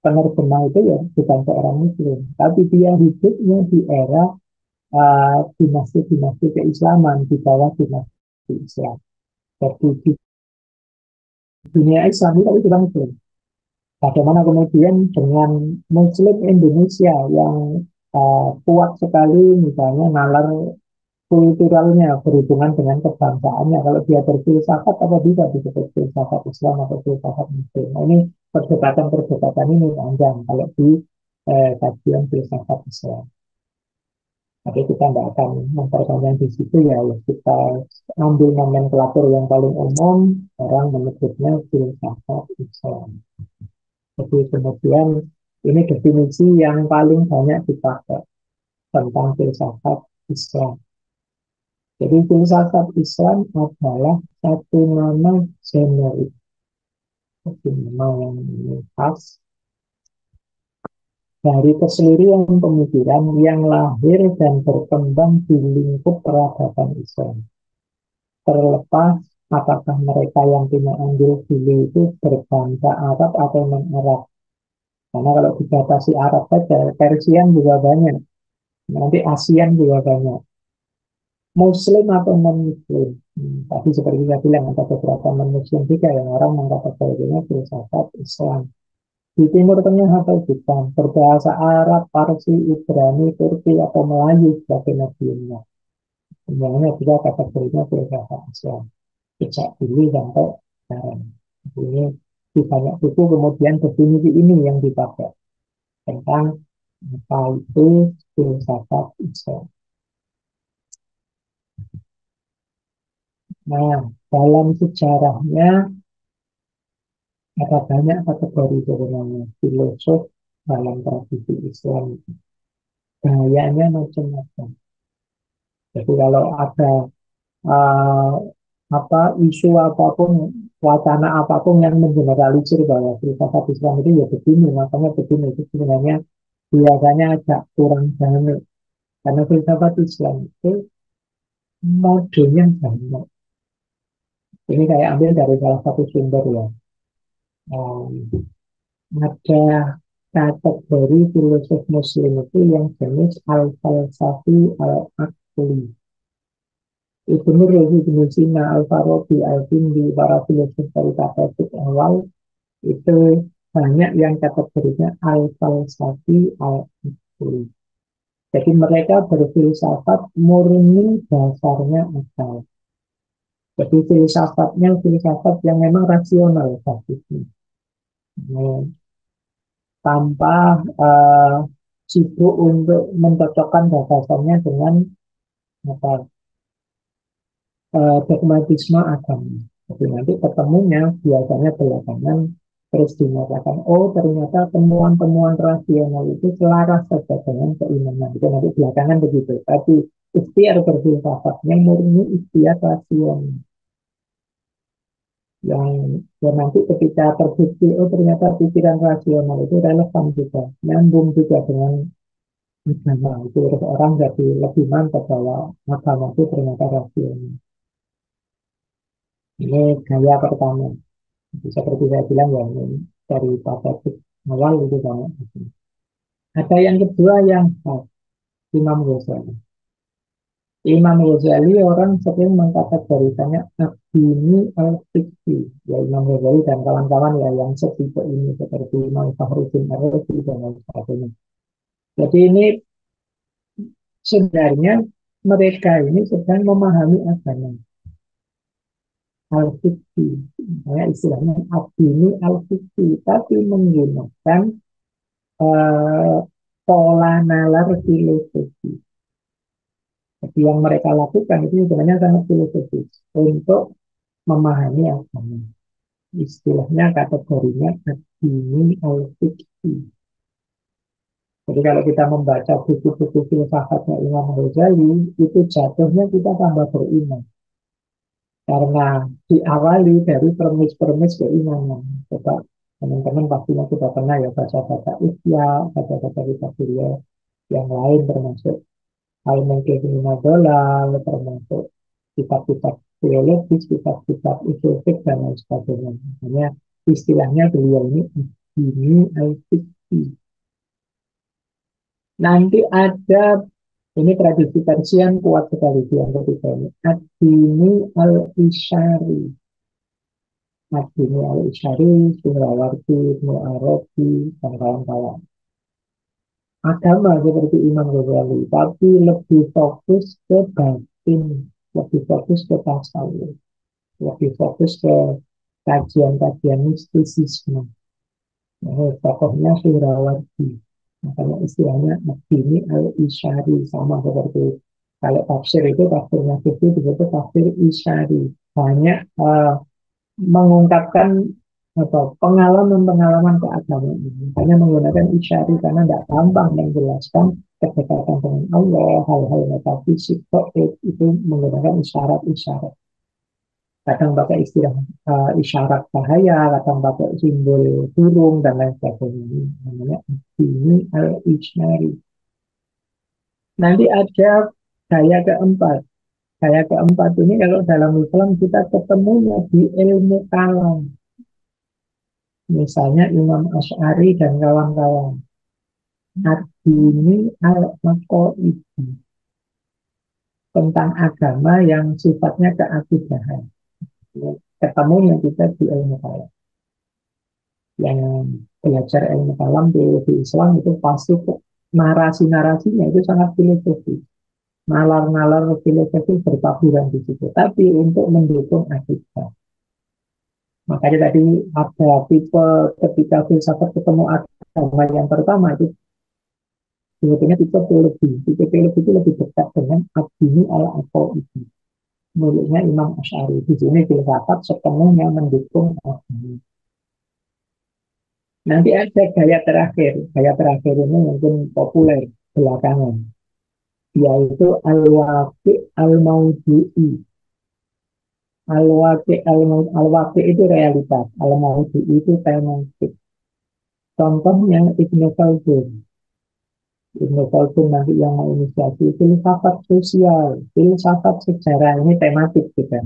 penerjemah itu ya bukan seorang Muslim, tapi dia hidupnya di era dinasti-dinasti keislaman di bawah dinasti Islam. Jadi di dunia Islam itu juga Muslim. Bagaimana kemudian dengan Muslim Indonesia yang kuat sekali, misalnya nalar kulturalnya berhubungan dengan kebangsaannya. Kalau dia berfilsafat, apa bisa disebut filsafat Islam atau filsafat Muslim? Nah, ini perdebatan-perdebatan ini panjang kalau di kajian filsafat Islam. Tapi kita tidak akan memperpanjang di situ ya. Kita ambil nomenklatur yang paling umum, orang menyebutnya filsafat Islam. Jadi kemudian ini definisi yang paling banyak dipakai tentang filsafat Islam. Jadi filsafat Islam adalah satu nama generik, satu nama yang khas dari keseluruhan pemikiran yang lahir dan berkembang di lingkup peradaban Islam. Terlepas apakah mereka yang punya andil dulu itu berbangsa Arab atau non-Arab. Karena kalau dibatasi Arab saja, Persian juga banyak, nanti ASEAN juga banyak. Muslim atau non-Muslim. Tadi seperti saya bilang, ada beberapa non-Muslim juga yang orang mengkategorikannya filsafat Islam. Di Timur Tengah atau bukan, berbahasa Arab, Parsi, Ibrani, Turki, atau Melayu sebagai mediumnya. Semuanya juga kategorinya filsafat Islam. Sejak dulu sampai sekarang. Ini di banyak buku kemudian definisi ini yang dipakai tentang apa itu filsafat Islam. Nah, dalam sejarahnya ada banyak kategori sebenarnya filosof dalam tradisi Islam. Gayanya macam-macam. Jadi kalau ada uh, isu apapun, wacana apapun yang mengeneralisir bahwa filsafat Islam itu ya begini, makanya begini itu sebenarnya biasanya agak kurang banyak. Karena filsafat Islam itu modelnya banyak. Ini saya ambil dari salah satu sumber ya. Um, ada kategori filosof Muslim itu yang jenis al-falsafi al-aqli. Ibnu Rushd, Ibnu Sina, Al-Farabi, Al-Kindi, para filosof dari tasawuf awal itu banyak yang kategorinya al-falsafi al-aqli. Jadi mereka berfilsafat murni dasarnya akal. Jadi filsafatnya filsafat yang memang rasional basisnya. Tanpa sibuk untuk mencocokkan gagasannya dengan apa, dogmatisme agama. Jadi nanti ketemunya biasanya belakangan terus dinyatakan, oh ternyata temuan-temuan rasional itu selaras saja dengan keimanan. Itu nanti belakangan begitu. Tapi ikhtiar berfilsafatnya murni ikhtiar rasional. Yang nanti ketika terbukti, oh ternyata pikiran rasional itu relevan juga, nyambung juga dengan agama. Itu orang jadi lebih mantap bahwa agama itu ternyata rasional. Ini gaya pertama. Seperti saya bilang ya, ini dari pada awal itu banyak. Ada yang kedua yang Imam Ghazali. Imam Ghazali orang sering mengkategorikannya Abdini al-Fikri, ya Imam Ghazali dan kawan-kawan ya yang setipe ini seperti Imam Fakhruddin Ar-Razi dan lain sebagainya. Jadi ini sebenarnya mereka ini sedang memahami agama al-Fikri, istilahnya Abdini al-Fikri, tapi menggunakan eh, pola nalar filosofi. Jadi yang mereka lakukan itu sebenarnya sangat filosofis untuk memahami agama. Istilahnya kategorinya ad-dini al-fiqhi. Jadi kalau kita membaca buku-buku filsafatnya Imam Ghazali, itu jatuhnya kita tambah beriman. Karena diawali dari premis-premis keimanan. Coba teman-teman pastinya sudah pernah ya baca-baca Ihya, baca-baca kitab beliau yang lain termasuk Al-Mungkir Dolal, termasuk kitab-kitab teologis, kitab-kitab usul fikih dan lain sebagainya. Makanya istilahnya beliau ini al-fikhi. Nanti ada ini tradisi Persian kuat sekali di yang ketiga ini. Ad-dini al-Isyari. Ad-dini al-Isyari, Suhrawardi, Ibnu Arabi, dan kawan-kawan. Agama seperti Imam Ghazali, tapi lebih fokus ke batin, lebih fokus ke tasawuf, lebih fokus ke kajian-kajian mistisisme. Nah, tokohnya Suhrawardi. Makanya istilahnya Ad-dini al-Isyari, sama seperti kalau tafsir itu tafsirnya itu disebut tafsir Isyari. Banyak mengungkapkan pengalaman-pengalaman keagamaan. Makanya menggunakan isyari karena tidak gampang menjelaskan kedekatan dengan Allah, hal-hal metafisik, tauhid itu menggunakan isyarat-isyarat. Kadang pakai istilah isyarat bahaya, kadang pakai simbol burung dan lain sebagainya. Ini namanya ini al-isyari. Nanti ada gaya keempat. Gaya keempat ini kalau dalam Islam kita ketemunya di ilmu kalam. Misalnya Imam Asy'ari dan kawan-kawan. Ad-dini al-maqaid, tentang agama yang sifatnya keakidahan. Ketemunya kita di ilmu kalam. Yang belajar ilmu kalam di Islam itu pasti narasi-narasinya itu sangat filosofis. Nalar-nalar filosofi bertaburan di situ. Tapi untuk mendukung akidah. Makanya tadi ada tipe ketika filsafat ketemu agama yang pertama itu sebetulnya tipe teologi. Tipe teologi itu lebih dekat dengan ad-dini al-aqaidi. Mulutnya Imam Asy'ari. Di sini filsafat sepenuhnya mendukung agama. Nanti ada gaya terakhir. Gaya terakhir ini mungkin populer belakangan. Yaitu al-waqi al-maudu'i. Al-waqi itu realitas. Al-maudu'i itu tematik. Contohnya Ibnu Khaldun. Ibnu Khaldun nanti yang menginisiasi filsafat sosial, filsafat sejarah ini tematik juga.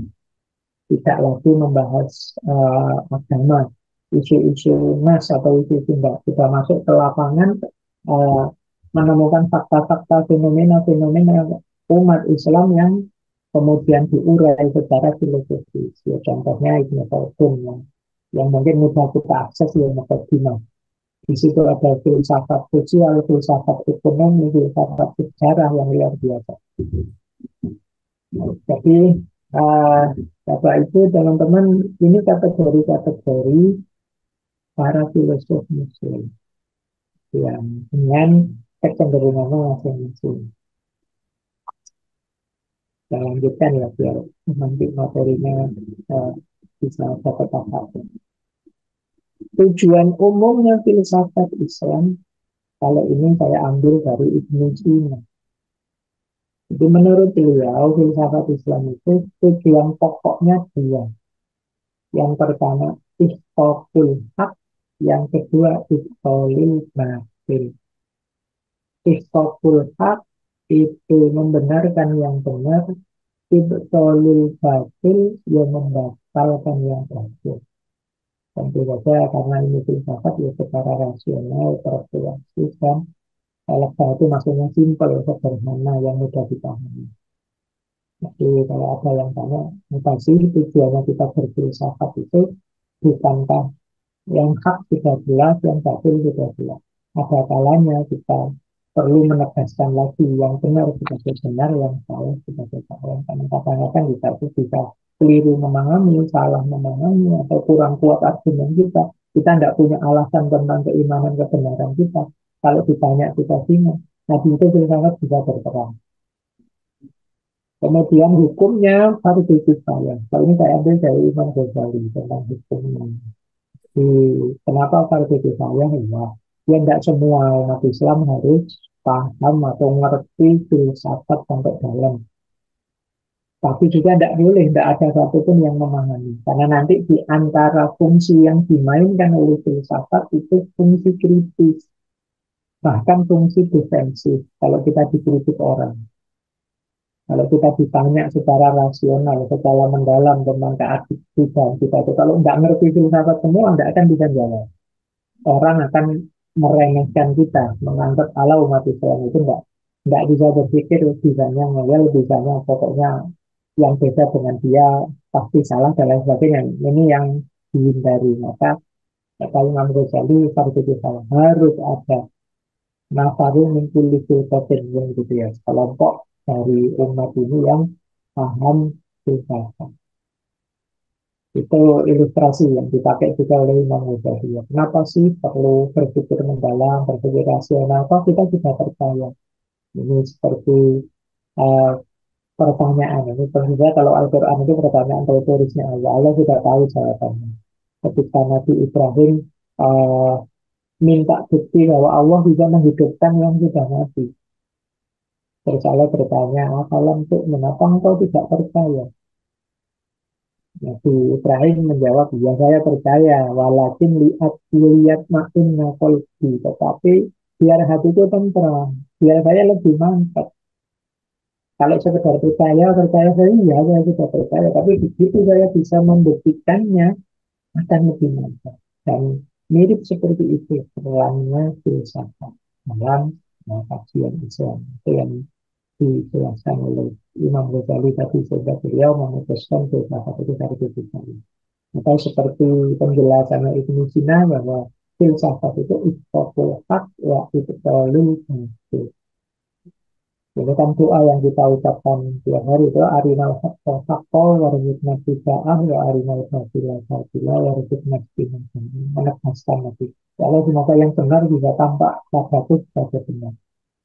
Tidak lagi membahas agama, isu-isu nas atau isu-isu tidak. Sudah masuk ke lapangan, uh, menemukan fakta-fakta fenomena-fenomena umat Islam yang kemudian diurai secara filosofis. Ya, contohnya Ibnu Khaldun yang mungkin mudah kita akses ya Muqaddimah. Di situ ada filsafat sosial, filsafat ekonomi, filsafat sejarah yang luar biasa. Jadi, Bapak itu teman-teman, ini kategori-kategori para filosof Muslim yang dengan kecenderungannya masing-masing. Saya lanjutkan ya biar nanti materinya bisa dapat apa. Tujuan umumnya filsafat Islam, kalau ini saya ambil dari Ibnu Sina. Jadi menurut beliau, filsafat Islam itu tujuan pokoknya dua. Yang pertama, ihqaqul haq. Yang kedua, ibtalil batil. Ihqaqul haq itu membenarkan yang benar, ibtalil batil yang membatalkan yang batil. Tentu saja karena ini filsafat ya secara rasional, persuasif dan kalau itu maksudnya simpel, sederhana, yang mudah dipahami. Jadi kalau ada yang tanya, apa sih tujuannya kita berfilsafat itu? Bukankah yang hak sudah jelas, yang batil sudah jelas. Ada kalanya kita perlu menegaskan lagi yang benar sebagai benar, yang salah sebagai salah. Karena kadang-kadang kita itu bisa keliru memahami, salah memahami, atau kurang kuat argumen kita. Kita tidak punya alasan tentang keimanan kebenaran kita. Kalau ditanya kita bingung. Nah, itu sangat bisa berperan. Kemudian hukumnya harus kifayah. Kalau ini saya ambil dari Imam Ghazali tentang hukumnya. Di, kenapa fardu kifayah? Ya tidak semua umat Islam harus paham atau ngerti filsafat sampai dalam. Tapi juga tidak boleh, tidak ada satupun yang memahami. Karena nanti di antara fungsi yang dimainkan oleh filsafat itu fungsi kritis, bahkan fungsi defensif. Kalau kita dikritik orang, kalau kita ditanya secara rasional, secara mendalam tentang keadilan kita itu, kalau tidak ngerti filsafat semua, tidak akan bisa jawab. Orang akan meremehkan kita, menganggap ala umat Islam itu enggak bisa berpikir, bisanya ngeyel, bisanya pokoknya yang beda dengan dia pasti salah dan lain sebagainya. Ini yang dihindari. Maka kata Imam Ghazali, fardu kifayah harus ada nafarun min kulli firqatin gitu ya, kelompok dari umat ini yang paham filsafat. Itu ilustrasi yang dipakai juga oleh Imam Ghazali. Kenapa sih perlu berpikir mendalam, berpikir rasional? Kok kita tidak percaya? Ini seperti uh, pertanyaan. Ini tentunya kalau Al-Quran itu pertanyaan retorisnya Allah. Allah sudah tahu jawabannya. Ketika Nabi Ibrahim uh, minta bukti bahwa Allah bisa menghidupkan yang sudah mati. Terus Allah bertanya, apalam tuh mengapa engkau tidak percaya? Nabi Ibrahim menjawab, ya saya percaya, walakin lihat makin qalbi, tetapi biar hatiku tenteram, biar saya lebih mantap. Kalau sekedar percaya saya sudah percaya, tapi begitu saya bisa membuktikannya, akan lebih mantap. Dan mirip seperti itu perannya filsafat dalam kajian Islam. Itu yang dijelaskan oleh Imam Ghazali tadi, sehingga beliau memutuskan filsafat itu dari kehidupan. Atau seperti penjelasannya Ibnu Sina bahwa filsafat itu ikhfaqul haq wa ibtalul batil. Ini kan doa yang kita ucapkan tiap hari itu arinal haqqa haqqa warzuqna tiba'ah wa arinal batila batila warzuqna ijtinabah. Menegaskan nanti. Kalau semoga yang benar bisa tampak padaku sebagai benar.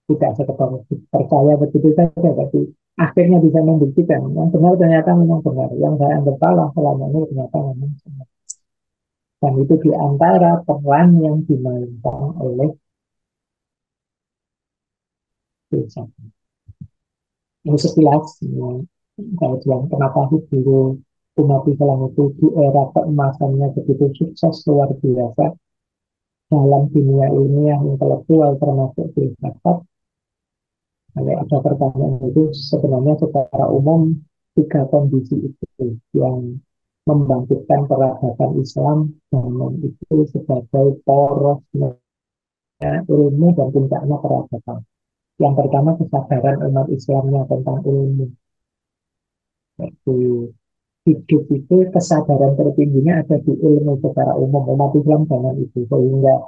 Tidak sekedar percaya begitu saja, tapi akhirnya bisa membuktikan yang benar ternyata memang benar. Yang saya anggap salah selama ini ternyata memang benar. Dan itu di antara peran yang dimainkan oleh filsafat. Ini sekilas kajian kenapa sih dulu umat Islam itu di era keemasannya begitu sukses luar biasa dalam dunia ilmiah intelektual termasuk filsafat. Kalau ada pertanyaan itu sebenarnya secara umum tiga kondisi itu yang membangkitkan peradaban Islam zaman itu sebagai porosnya ilmu dan puncaknya peradaban. Yang pertama kesadaran umat Islamnya tentang ilmu. Yaitu hidup itu kesadaran tertingginya ada di ilmu secara umum umat Islam zaman itu. Sehingga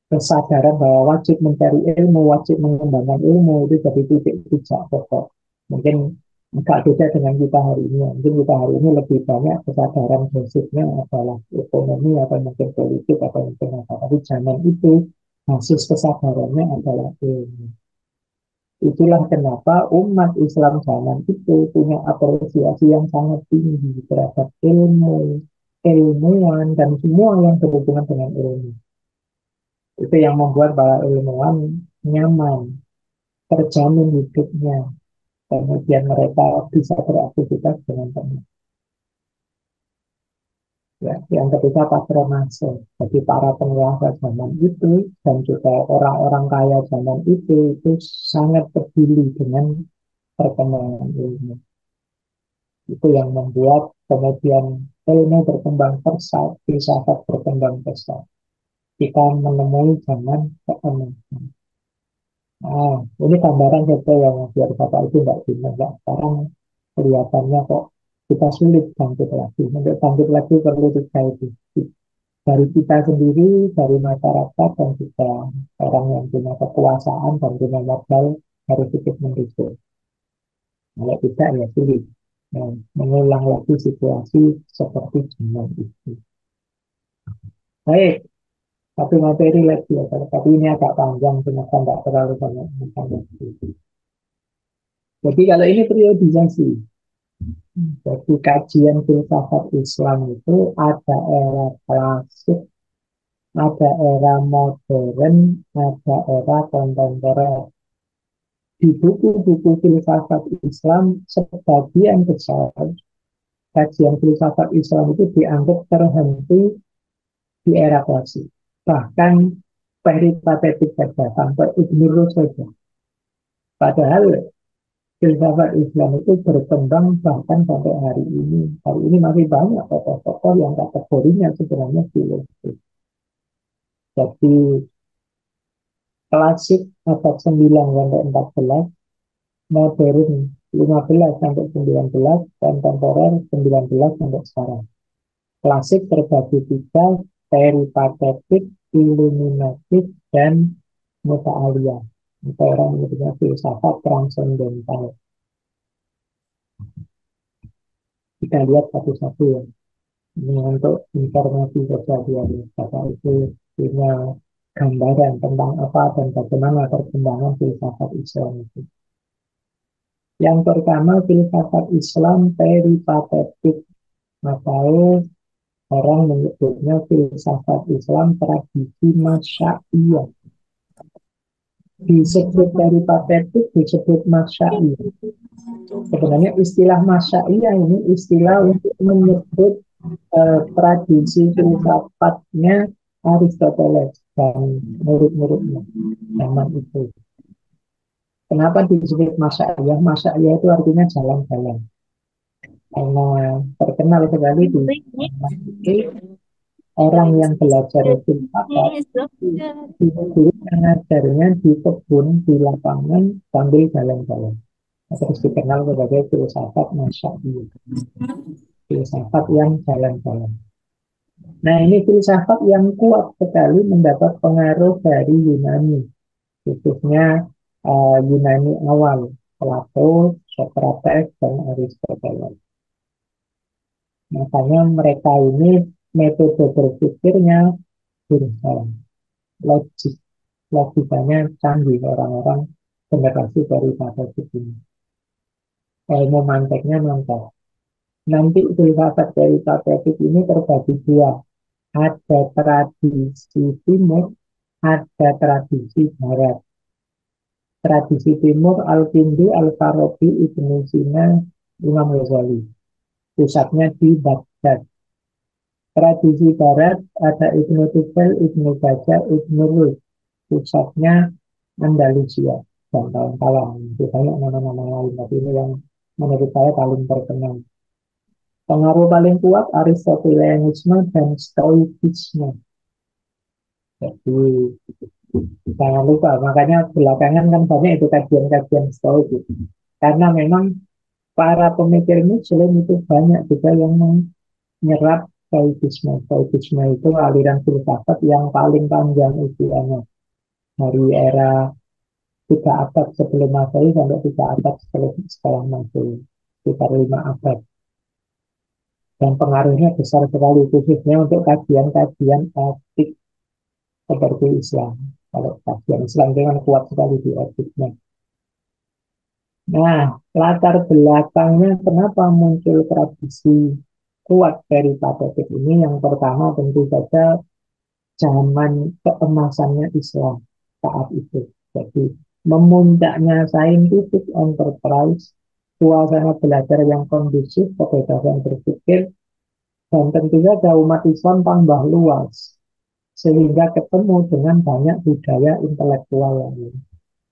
kesadaran bahwa wajib mencari ilmu, wajib mengembangkan ilmu itu jadi titik pijak pokok. Mungkin agak beda dengan kita hari ini. Mungkin kita hari ini lebih banyak kesadaran basicnya adalah ekonomi atau mungkin politik atau mungkin apa. Tapi zaman itu basis kesadarannya adalah ilmu. Itulah kenapa umat Islam zaman itu punya apresiasi yang sangat tinggi terhadap ilmu, ilmuwan, dan semua yang berhubungan dengan ilmu. Itu yang membuat para ilmuwan nyaman, terjamin hidupnya, kemudian mereka bisa beraktivitas dengan tenang. Ya, yang ketiga patronase. Jadi para penguasa zaman itu dan juga orang-orang kaya zaman itu sangat peduli dengan perkembangan ilmu. Itu yang membuat kemudian ilmu berkembang pesat, filsafat berkembang pesat. Kita menemui zaman keemasan. Nah, ini gambaran saja yang biar Bapak itu tidak bingung. Sekarang kelihatannya kok kita sulit bangkit lagi. Untuk bangkit lagi perlu tiga itu. Dari kita sendiri, dari masyarakat, dan juga orang yang punya kekuasaan dan punya modal harus ikut mendukung. Kalau tidak ya sulit. Nah, mengulang lagi situasi seperti zaman itu. Baik, satu materi lagi ya, tapi ini agak panjang, ternyata tidak terlalu banyak informasi. Jadi kalau ini periodisasi, jadi kajian filsafat Islam itu ada era klasik, ada era modern, ada era kontemporer. Di buku-buku filsafat Islam, sebagian besar kajian filsafat Islam itu dianggap terhenti di era klasik. Bahkan peripatetik saja, sampai Ibn Rushd saja. Padahal filsafat Islam itu berkembang bahkan sampai hari ini. Hari ini masih banyak tokoh-tokoh yang kategorinya sebenarnya filosofi. Jadi klasik abad 9 sampai 14, modern 15 sampai 19, kontemporer 19 sampai sekarang. Klasik terbagi tiga, peripatetik, iluminatif, dan muta'aliyah. Itu orang menyebutnya filsafat transendental. Kita lihat satu-satu ya. Ini untuk informasi saja biar Bapak itu punya gambaran tentang apa dan bagaimana perkembangan filsafat Islam itu. Yang pertama, filsafat Islam peripatetik, atau orang menyebutnya filsafat Islam tradisi Masya'iyah. Disebut peripatetik, disebut Masya'iyah. Sebenarnya istilah Masya'iyah ini istilah untuk menyebut tradisi filsafatnya Aristoteles dan murid-muridnya zaman itu. Kenapa disebut Masya'iyah? Masya'iyah itu artinya jalan-jalan. Karena terkenal sekali di zaman itu orang yang belajar filsafat itu mengajarnya di kebun, di lapangan sambil jalan-jalan. Terus dikenal sebagai filsafat Masya'iyah, filsafat yang jalan-jalan. Nah, ini filsafat yang kuat sekali mendapat pengaruh dari Yunani, khususnya Yunani awal, Plato, Socrates, dan Aristoteles. Makanya mereka ini metode berpikirnya berusaha logik, logikanya canggih orang-orang generasi dari Plato ini. Ilmu manteknya mantap. Nanti filsafat dari Plato ini terbagi dua. Ada tradisi timur, ada tradisi barat. Tradisi timur Al-Kindi, Al-Farabi, Ibnu Sina, Imam Ghazali. Pusatnya di Baghdad. Tradisi barat ada Ibnu Tufel, Ibnu Baja, Ibnu Rushd. Pusatnya Andalusia dan kawan-kawan. Itu banyak nama-nama lain, tapi ini yang menurut saya paling terkenal. Pengaruh paling kuat Aristotelianisme dan Stoikisme. Jadi jangan lupa, makanya belakangan kan banyak itu kajian-kajian Stoik itu. Karena memang para pemikir Muslim itu banyak juga yang menyerap Stoikisme. Stoikisme itu aliran filsafat yang paling panjang usianya. Dari era 3 abad sebelum Masehi sampai 3 abad setelah Masehi. Sekitar 5 abad. Dan pengaruhnya besar sekali, khususnya untuk kajian-kajian etik seperti Islam. Kalau kajian Islam dengan kuat sekali di etiknya. Nah, latar belakangnya kenapa muncul tradisi kuat dari patetik ini? Yang pertama tentu saja zaman keemasannya Islam saat itu. Jadi memuncaknya scientific enterprise, suasana belajar yang kondusif, kebebasan berpikir, dan tentu saja umat Islam tambah luas sehingga ketemu dengan banyak budaya intelektual lain.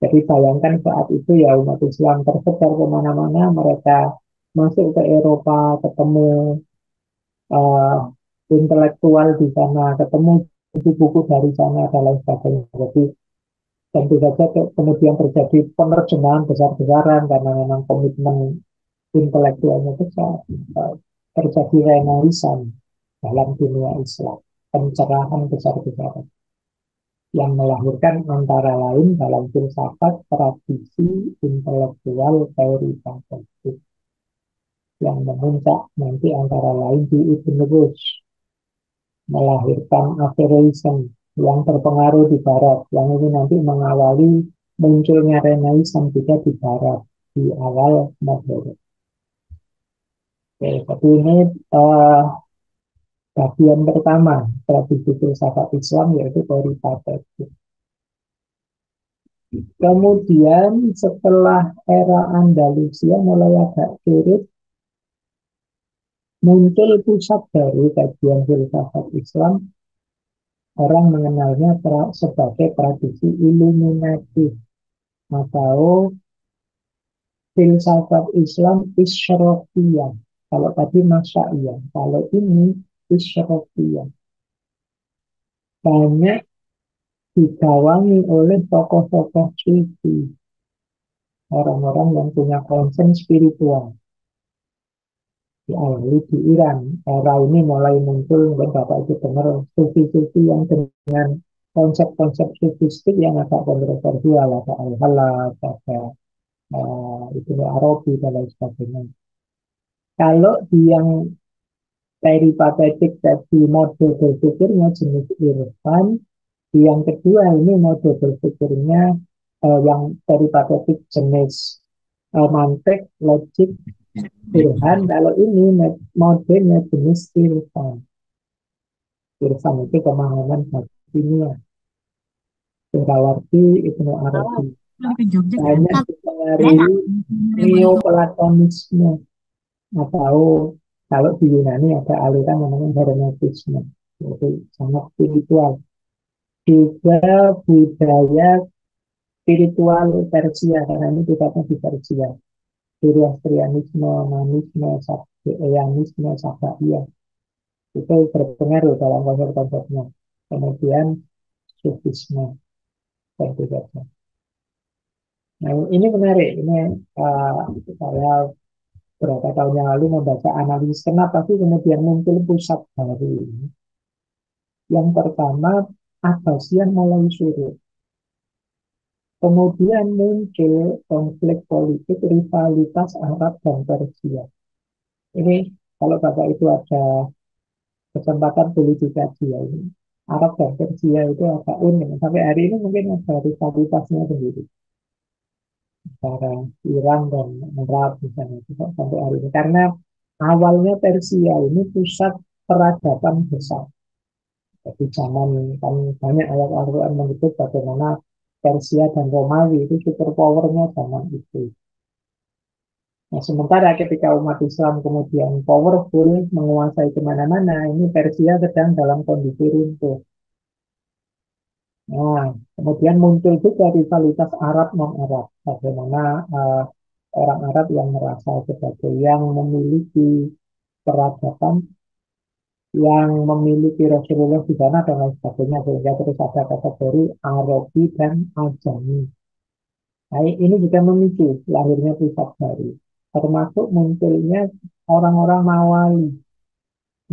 Jadi bayangkan saat itu ya umat Islam tersebar kemana-mana, mereka masuk ke Eropa, ketemu uh, intelektual di sana, ketemu buku-buku dari sana dan lain sebagainya. Jadi tentu saja kemudian terjadi penerjemahan besar-besaran karena memang komitmen intelektualnya besar, terjadi renaissance dalam dunia Islam, pencerahan besar-besaran yang melahirkan antara lain dalam filsafat tradisi intelektual teori patetik yang memuncak nanti antara lain di Ibn Rushd, melahirkan Averroism yang berpengaruh di Barat, yang ini nanti mengawali munculnya Renaissance juga di Barat di awal modern. Oke, tapi ini bagian pertama tradisi filsafat Islam yaitu teori patetik. Kemudian setelah era Andalusia mulai agak surut, muncul pusat baru kajian filsafat Islam. Orang mengenalnya sebagai tradisi Illuminatif atau filsafat Islam Isyrafiyah. Kalau tadi Masya'iyah, kalau ini Isyrafiyah. Banyak digawangi oleh tokoh-tokoh sufi, orang-orang yang punya konsen spiritual. Diawali di Iran, era ini mulai muncul, mungkin Bapak itu dengar, sufi-sufi yang dengan konsep-konsep sufistik yang agak kontroversial, ada Al-Halaj, ada Ibnu Arabi, dan lain sebagainya. Kalau di yang peripatetik tadi mode berpikirnya jenis irfan, di yang kedua ini mode berpikirnya yang peripatetik jenis mantik, logik, Irfan. Kalau ini modenya jenis irfan. Irfan itu pemahaman batinnya. Surawarti Ibnu Arabi. Banyak dipengaruhi Neoplatonisme atau kalau di Yunani ada aliran namanya Hermetisme, yaitu sangat spiritual. Juga budaya spiritual Persia, karena ini sifatnya di Persia. Zoroastrianisme, Manisme, Sabdaisme, Sabaiyah itu berpengaruh dalam konsep-konsepnya. Kemudian Sufisme, tentu saja. Nah, ini menarik. Ini saya beberapa tahun yang lalu membaca analisis kenapa sih kemudian muncul pusat baru ini. Yang pertama, Abbasiyah mulai surut. Kemudian muncul konflik politik, rivalitas Arab dan Persia. Ini kalau Bapak itu ada kesempatan boleh dikaji ya ini. Arab dan Persia itu agak unik. Sampai hari ini mungkin ada rivalitasnya sendiri. Antara Iran dan Arab misalnya. Sampai hari ini. Karena awalnya Persia ini pusat peradaban besar. Jadi zaman kan banyak ayat Al-Quran menyebut bagaimana Persia dan Romawi itu superpowernya zaman itu. Nah, sementara ketika umat Islam kemudian powerful, menguasai kemana-mana, ini Persia sedang dalam kondisi runtuh. Nah, kemudian muncul juga rivalitas Arab non-Arab. Bagaimana orang Arab yang merasa sebagai yang memiliki peradaban, yang memiliki Rasulullah di sana dan lain sebagainya, sehingga terus ada kategori Arabi dan Ajami. Nah, ini juga memicu lahirnya pusat baru, termasuk munculnya orang-orang Mawali.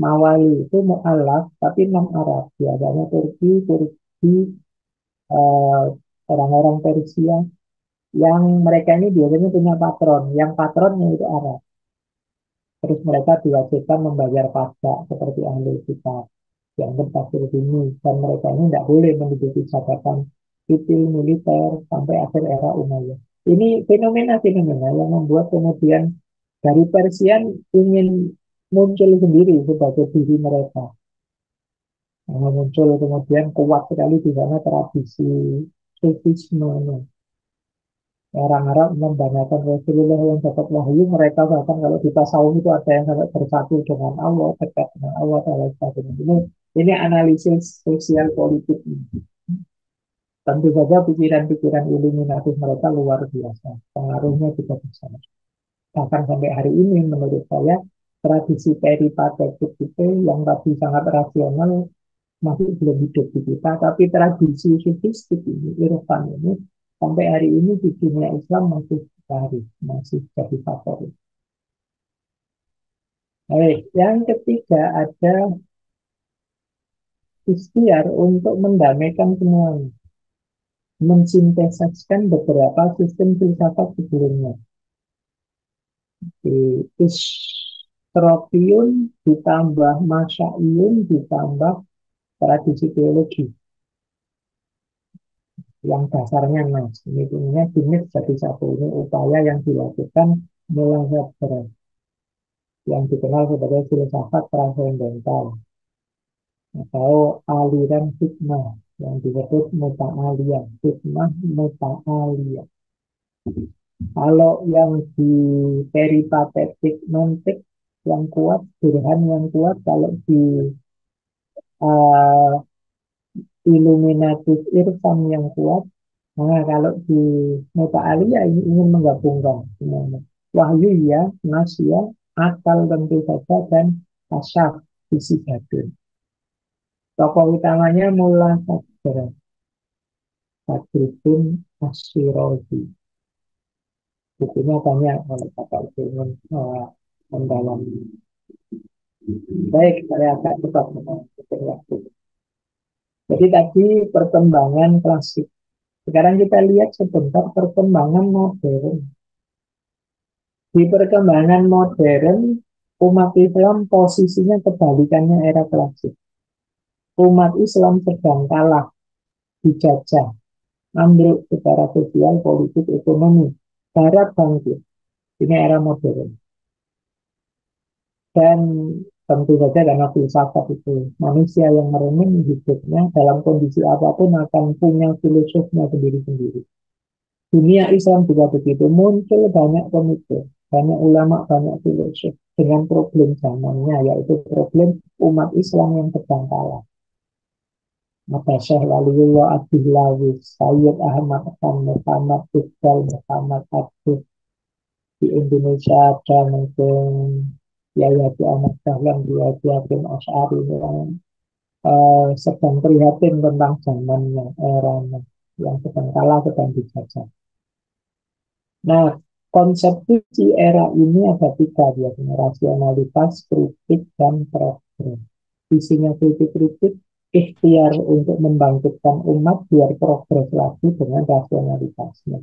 Mawali itu mu'alaf, tapi non-Arab. Biasanya Turki, eh, orang-orang Persia, yang mereka ini biasanya punya patron, yang patronnya itu Arab. Terus mereka diwajibkan membayar pajak seperti ahli kitab, dianggap kafir ini, dan mereka ini tidak boleh menduduki jabatan sipil militer sampai akhir era Umayyah. Ini fenomena-fenomena yang membuat kemudian dari Persian ingin muncul sendiri sebagai diri mereka. Yang muncul kemudian kuat sekali di sana tradisi Sufisme. Orang Arab membanggakan Rasulullah yang dapat wahyu, mereka bahkan kalau di tasawuf itu ada yang sampai bersatu dengan Allah, dekat dengan Allah, dan lain sebagainya. Ini analisis sosial politik ini. Tentu saja pikiran-pikiran iluminatif mereka luar biasa, pengaruhnya juga besar. Bahkan sampai hari ini menurut saya tradisi peripatetik itu yang tadi sangat rasional masih belum hidup di kita, tapi tradisi sufistik ini, irfan ini, sampai hari ini di dunia Islam masih laris, masih jadi favorit. Baik, yang ketiga ada ikhtiar untuk mendamaikan semuanya, mensintesiskan beberapa sistem filsafat sebelumnya. Di Istropiun ditambah Masyaiun ditambah tradisi teologi yang dasarnya Nas. Ini punya dimix jadi satu. Ini upaya yang dilakukan mulai Weber yang dikenal sebagai filsafat transendental atau aliran hikmah yang disebut muta'aliyah, hikmah muta'aliyah. Kalau yang di peripatetik nontik yang kuat, Burhan yang kuat, kalau di uh, Illuminatus Irfan yang kuat. Nah, kalau di muta'aliyah ini ingin menggabungkan semuanya. Wahyu ya, nas ya, akal tentu saja, dan tasyaf, isi batin. Tokoh utamanya Mullah Sadr, Sadruddin Asyirazi. Bukunya banyak kalau Bapak ingin mendalami. Baik, saya agak cepat mengikuti waktu. Jadi tadi perkembangan klasik. Sekarang kita lihat sebentar perkembangan modern. Di perkembangan modern, umat Islam posisinya kebalikannya era klasik. Umat Islam sedang kalah, dijajah, ambruk secara sosial, politik, ekonomi. Barat bangkit. Ini era modern. Dan tentu saja karena filsafat itu, manusia yang merenung hidupnya dalam kondisi apapun akan punya filosofnya sendiri-sendiri. Dunia Islam juga begitu, muncul banyak pemikir, banyak ulama, banyak filosof dengan problem zamannya, yaitu problem umat Islam yang sedang kalah. Maka Syekh Waliullah Abdullawi, Sayyid Ahmad Khan, Muhammad Iqbal, Muhammad Abdul di Indonesia ada mungkin Yayati Ahmad Dahlan, Yayati Hakim Asy'ari yang sedang prihatin tentang zamannya, eranya yang sedang kalah, sedang dijajah. Nah, konsepsi era ini ada tiga biasanya, rasionalitas, kritik, dan progres. Isinya kritik-kritik, ikhtiar untuk membangkitkan umat biar progres lagi dengan rasionalitasnya.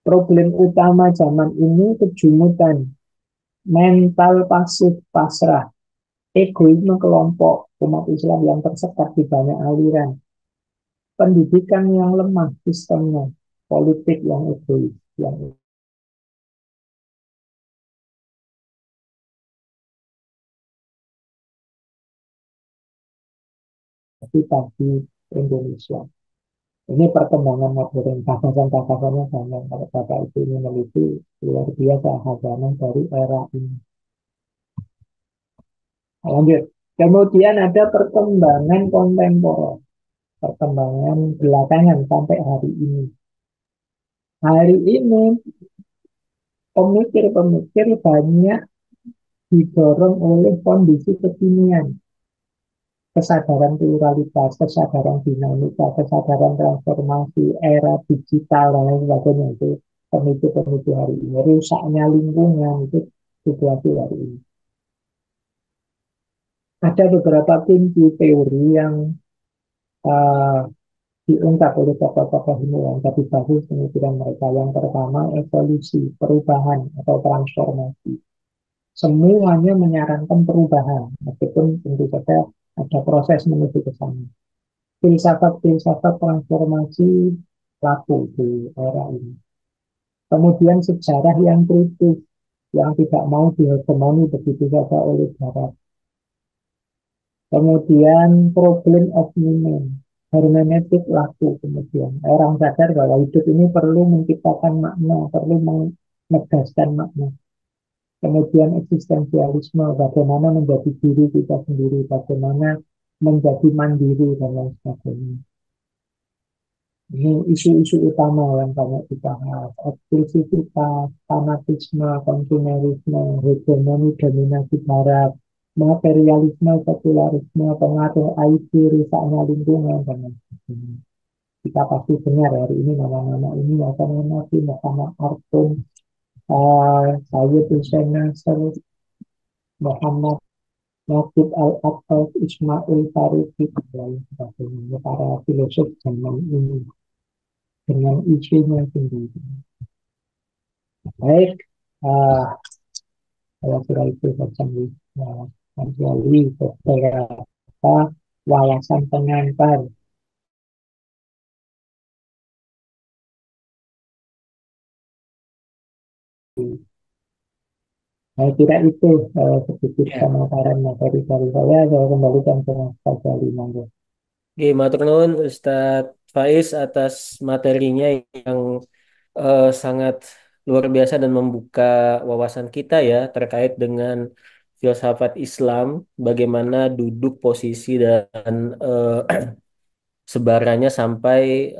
Problem utama zaman ini kejumutan, mental pasif pasrah, egoisme kelompok umat Islam yang tersekat di banyak aliran, pendidikan yang lemah sistemnya, politik yang egois, yang kita di Indonesia. Ini perkembangan modern, gagasan-gagasannya banyak. Kalau Bapak itu ingin meneliti, luar biasa khazanah dari era ini. Lanjut. Kemudian ada perkembangan kontemporer, perkembangan belakangan sampai hari ini. Hari ini pemikir-pemikir banyak didorong oleh kondisi kekinian, kesadaran pluralitas, kesadaran dinamika, kesadaran transformasi, era digital, dan lain sebagainya. Itu pemicu-pemicu hari ini. Rusaknya lingkungan, itu situasi hari ini. Ada beberapa kunci teori yang uh, diungkap oleh tokoh-tokoh ini yang tadi bagus pemikiran mereka. Yang pertama, evolusi, perubahan atau transformasi. Semuanya menyarankan perubahan, meskipun tentu saja ada proses menuju ke sana. Filsafat-filsafat transformasi laku di era ini. Kemudian sejarah yang kritis, yang tidak mau dihegemoni begitu saja oleh Barat. Kemudian problem of meaning, hermeneutik laku. Kemudian orang sadar bahwa hidup ini perlu menciptakan makna, perlu menegaskan makna. Kemudian eksistensialisme, bagaimana menjadi diri kita sendiri, bagaimana menjadi mandiri, dan lain sebagainya. Ini isu-isu utama yang banyak dibahas. Eksklusivitas, fanatisme, konsumerisme, hegemoni dominasi barat, materialisme, sekularisme, pengaruh IT, rusaknya lingkungan, dan lain sebagainya. Kita pasti dengar hari ini nama-nama ini akan Muhammad Artum, Sayyid Hussein Nasr, Muhammad Najib Al-Aqaf, Ismail Fariqi, dan lain sebagainya. Para filosof zaman ini dengan isunya sendiri. Baik, uh, saya kira itu saja kecuali beberapa wawasan pengantar. Saya kira itu sedikit Ya. pemaparan materi dari saya kembalikan ke Mas Fadli, monggo. Oke, matur nuwun Ustadz Faiz atas materinya yang sangat luar biasa dan membuka wawasan kita ya terkait dengan filsafat Islam, bagaimana duduk posisi dan sebarannya sampai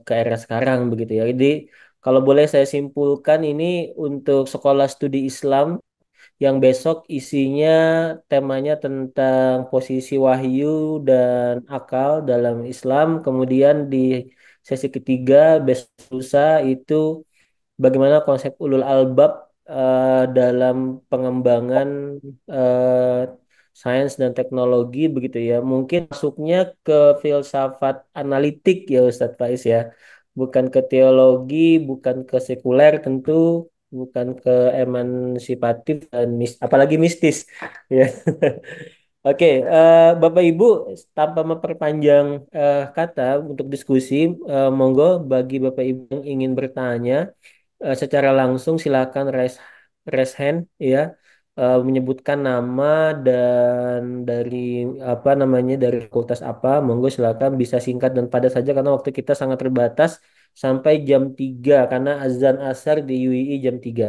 ke era sekarang begitu ya. Jadi kalau boleh saya simpulkan ini untuk sekolah studi Islam yang besok isinya temanya tentang posisi wahyu dan akal dalam Islam. Kemudian di sesi ketiga besok lusa itu bagaimana konsep ulul albab dalam pengembangan eh, sains dan teknologi begitu ya. Mungkin masuknya ke filsafat analitik ya Ustadz Faiz ya. Bukan ke teologi, bukan ke sekuler tentu, bukan ke emansipatif dan apalagi mistis ya. Oke, Bapak Ibu, tanpa memperpanjang kata untuk diskusi, monggo bagi Bapak Ibu yang ingin bertanya secara langsung silakan raise hand ya. Menyebutkan nama dan dari apa namanya dari fakultas apa, monggo silakan bisa singkat dan padat saja karena waktu kita sangat terbatas sampai jam 3 karena azan asar di UII jam 3.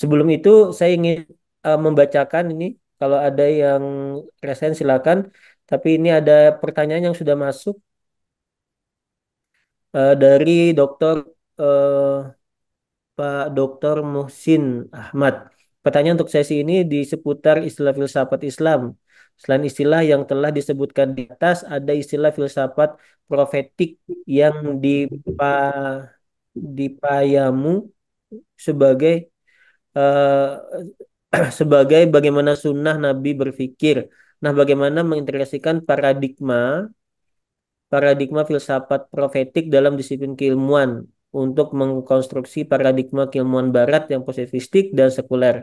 Sebelum itu saya ingin membacakan ini kalau ada yang resen silakan. Tapi ini ada pertanyaan yang sudah masuk dari Dokter eh, Pak Dokter Muhsin Ahmad. Pertanyaan untuk sesi ini di seputar istilah filsafat Islam. Selain istilah yang telah disebutkan di atas, ada istilah filsafat profetik yang dipayamu sebagai eh, sebagai bagaimana sunnah Nabi berpikir. Nah, bagaimana mengintegrasikan paradigma filsafat profetik dalam disiplin keilmuan untuk mengkonstruksi paradigma keilmuan Barat yang positivistik dan sekuler.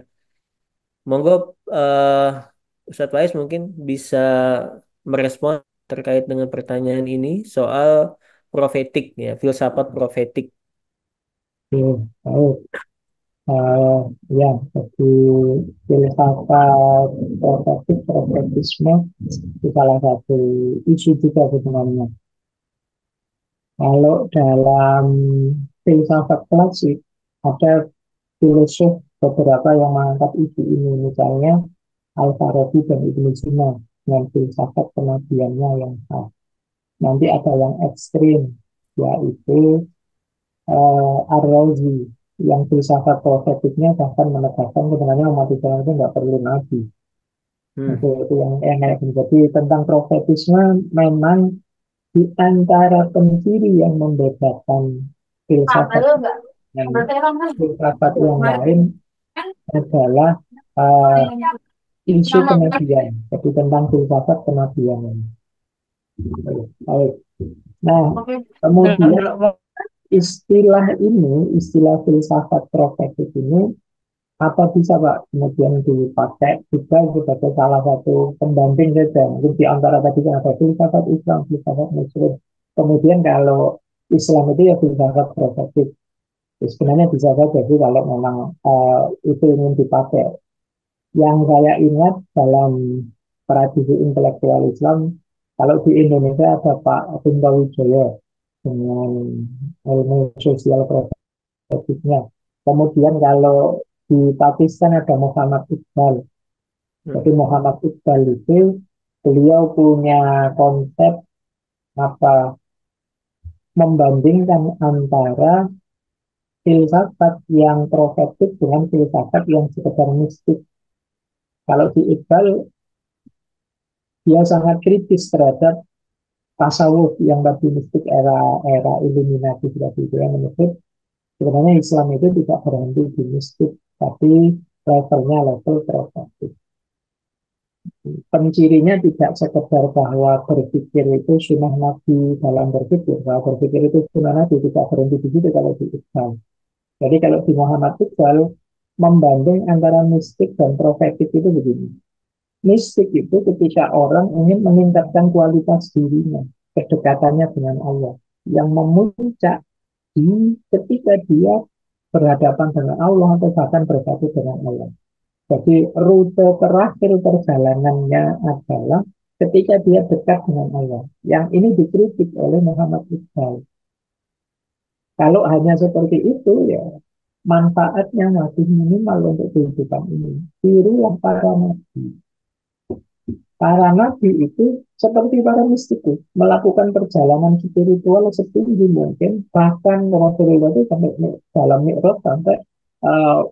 Monggo, Ustadz Faiz mungkin bisa merespon terkait dengan pertanyaan ini soal profetik ya, filsafat profetik. Oke, baik. Eh, ya, jadi filsafat profetik, profetisme itu salah satu isu juga sebenarnya. Kalau dalam filsafat klasik, ada filosof beberapa yang mengangkat isu ini, misalnya Al-Farabi dan Ibnu Sina dengan filsafat kenabiannya yang sah. Nanti ada yang ekstrim, yaitu Ar-Razi, yang filsafat profetiknya bahkan menegaskan sebenarnya umat Islam itu nggak perlu nabi. Hmm. Itu yang kayak gini. Jadi tentang profetisme memang di antara penciri yang membedakan filsafat dan filsafat yang lain adalah uh, isu kenabian. Jadi tentang filsafat kenabian ini. Baik. Nah, kemudian istilah filsafat profetik ini apa bisa Pak kemudian dipakai juga sebagai salah satu pendamping saja mungkin di antara tadi kan ada filsafat Islam, filsafat Muslim. Kemudian kalau Islam itu ya filsafat profetik. Sebenarnya bisa saja sih kalau memang itu ingin dipakai. Yang saya ingat dalam tradisi intelektual Islam, kalau di Indonesia ada Pak Kunto Wijoyo dengan ilmu sosial profetiknya. Kemudian kalau di Pakistan ada Muhammad Iqbal. Jadi Hmm. Muhammad Iqbal itu beliau punya konsep apa membandingkan antara filsafat yang profetik dengan filsafat yang sekedar mistik. Kalau di Iqbal dia sangat kritis terhadap tasawuf yang tadi mistik era Illuminati seperti itu yang menyebut sebenarnya Islam itu tidak berhenti di mistik tapi levelnya level profetik. Pencirinya tidak sekedar bahwa berpikir itu sunnah Nabi dalam berpikir, bahwa berpikir itu sunnah Nabi, tidak berhenti di situ kalau di Iqbal. Jadi kalau di Muhammad Iqbal membanding antara mistik dan profetik itu begini. Mistik itu ketika orang ingin meningkatkan kualitas dirinya, kedekatannya dengan Allah, yang memuncak ketika dia berhadapan dengan Allah atau bahkan bersatu dengan Allah. Jadi rute terakhir perjalanannya adalah ketika dia dekat dengan Allah. Yang ini dikritik oleh Muhammad Iqbal. Kalau hanya seperti itu ya manfaatnya masih minimal untuk kehidupan ini. Tirulah para nabi. Para nabi itu seperti para mistikus, melakukan perjalanan spiritual setinggi mungkin, bahkan Rasulullah itu sampai dalam mi'raj sampai uh,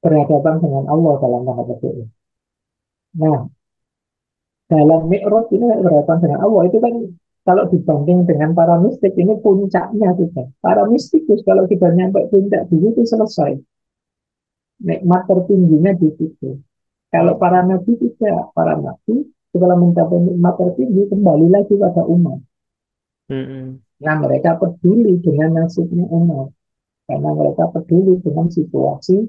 berhadapan dengan Allah dalam tanda petik. Nah, dalam mi'raj ini berhadapan dengan Allah itu kan kalau dibanding dengan para mistik ini puncaknya kita. Para mistikus kalau kita nyampe puncak di situ selesai. Nikmat tertingginya di situ. Kalau para nabi tidak, para nabi setelah mencapai nikmat tertinggi kembali lagi pada umat. Nah, mereka peduli dengan nasibnya umat karena mereka peduli dengan situasi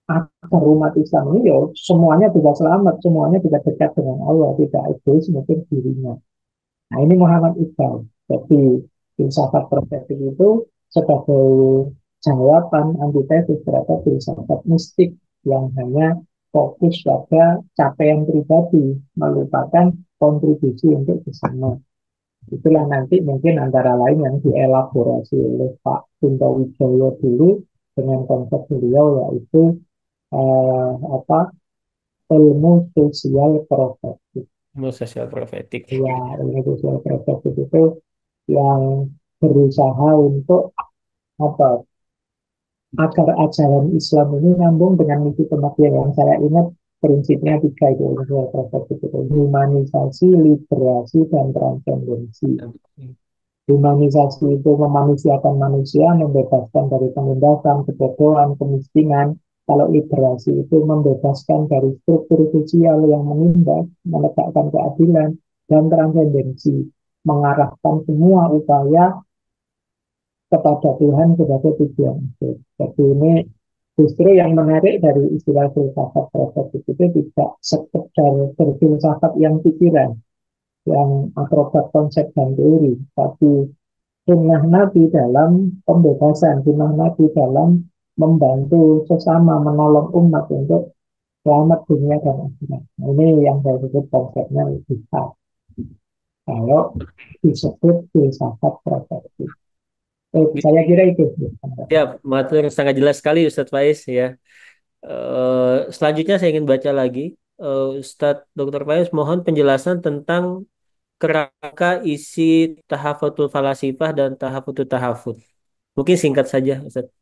agar umat Islam ini ya semuanya bisa selamat, semuanya bisa dekat dengan Allah, tidak egois mungkin dirinya. Nah, ini Muhammad Iqbal. Jadi filsafat profetik itu sebagai jawaban antitesis terhadap filsafat mistik yang hanya fokus pada capaian pribadi, melupakan kontribusi untuk bersama. Itulah nanti mungkin antara lain yang dielaborasi oleh Pak Kunto Wijoyo dulu dengan konsep beliau yaitu apa ilmu sosial profetik. Ilmu sosial profetik. Ya, ilmu sosial profetik itu yang berusaha untuk apa agar ajaran Islam ini nyambung dengan misi kematian yang saya ingat prinsipnya tiga itu ilmu sosial profetik itu humanisasi, liberasi, dan transcendensi. Humanisasi itu memanusiakan manusia, membebaskan dari penindasan, kebodohan, kemiskinan. Kalau liberasi itu membebaskan dari struktur sosial yang menindas, menegakkan keadilan, dan transcendensi, mengarahkan semua upaya kepada Tuhan sebagai tujuan akhir. Jadi ini justru yang menarik dari istilah filsafat profetik itu tidak sekedar berfilsafat yang pikiran, yang akrobat konsep dan teori, tapi sunnah Nabi dalam pembebasan, sunnah Nabi dalam membantu sesama, menolong umat untuk selamat dunia dan akhirat. Nah, ini yang saya sebut konsepnya jihad. Kalau disebut filsafat profetik. Saya kira itu. Ya, matur sangat jelas sekali Ustadz Faiz ya. Selanjutnya saya ingin baca lagi. Ustadz Dr. Faiz mohon penjelasan tentang kerangka isi tahafutul falasifah dan tahafutul tahafut. Mungkin singkat saja Ustadz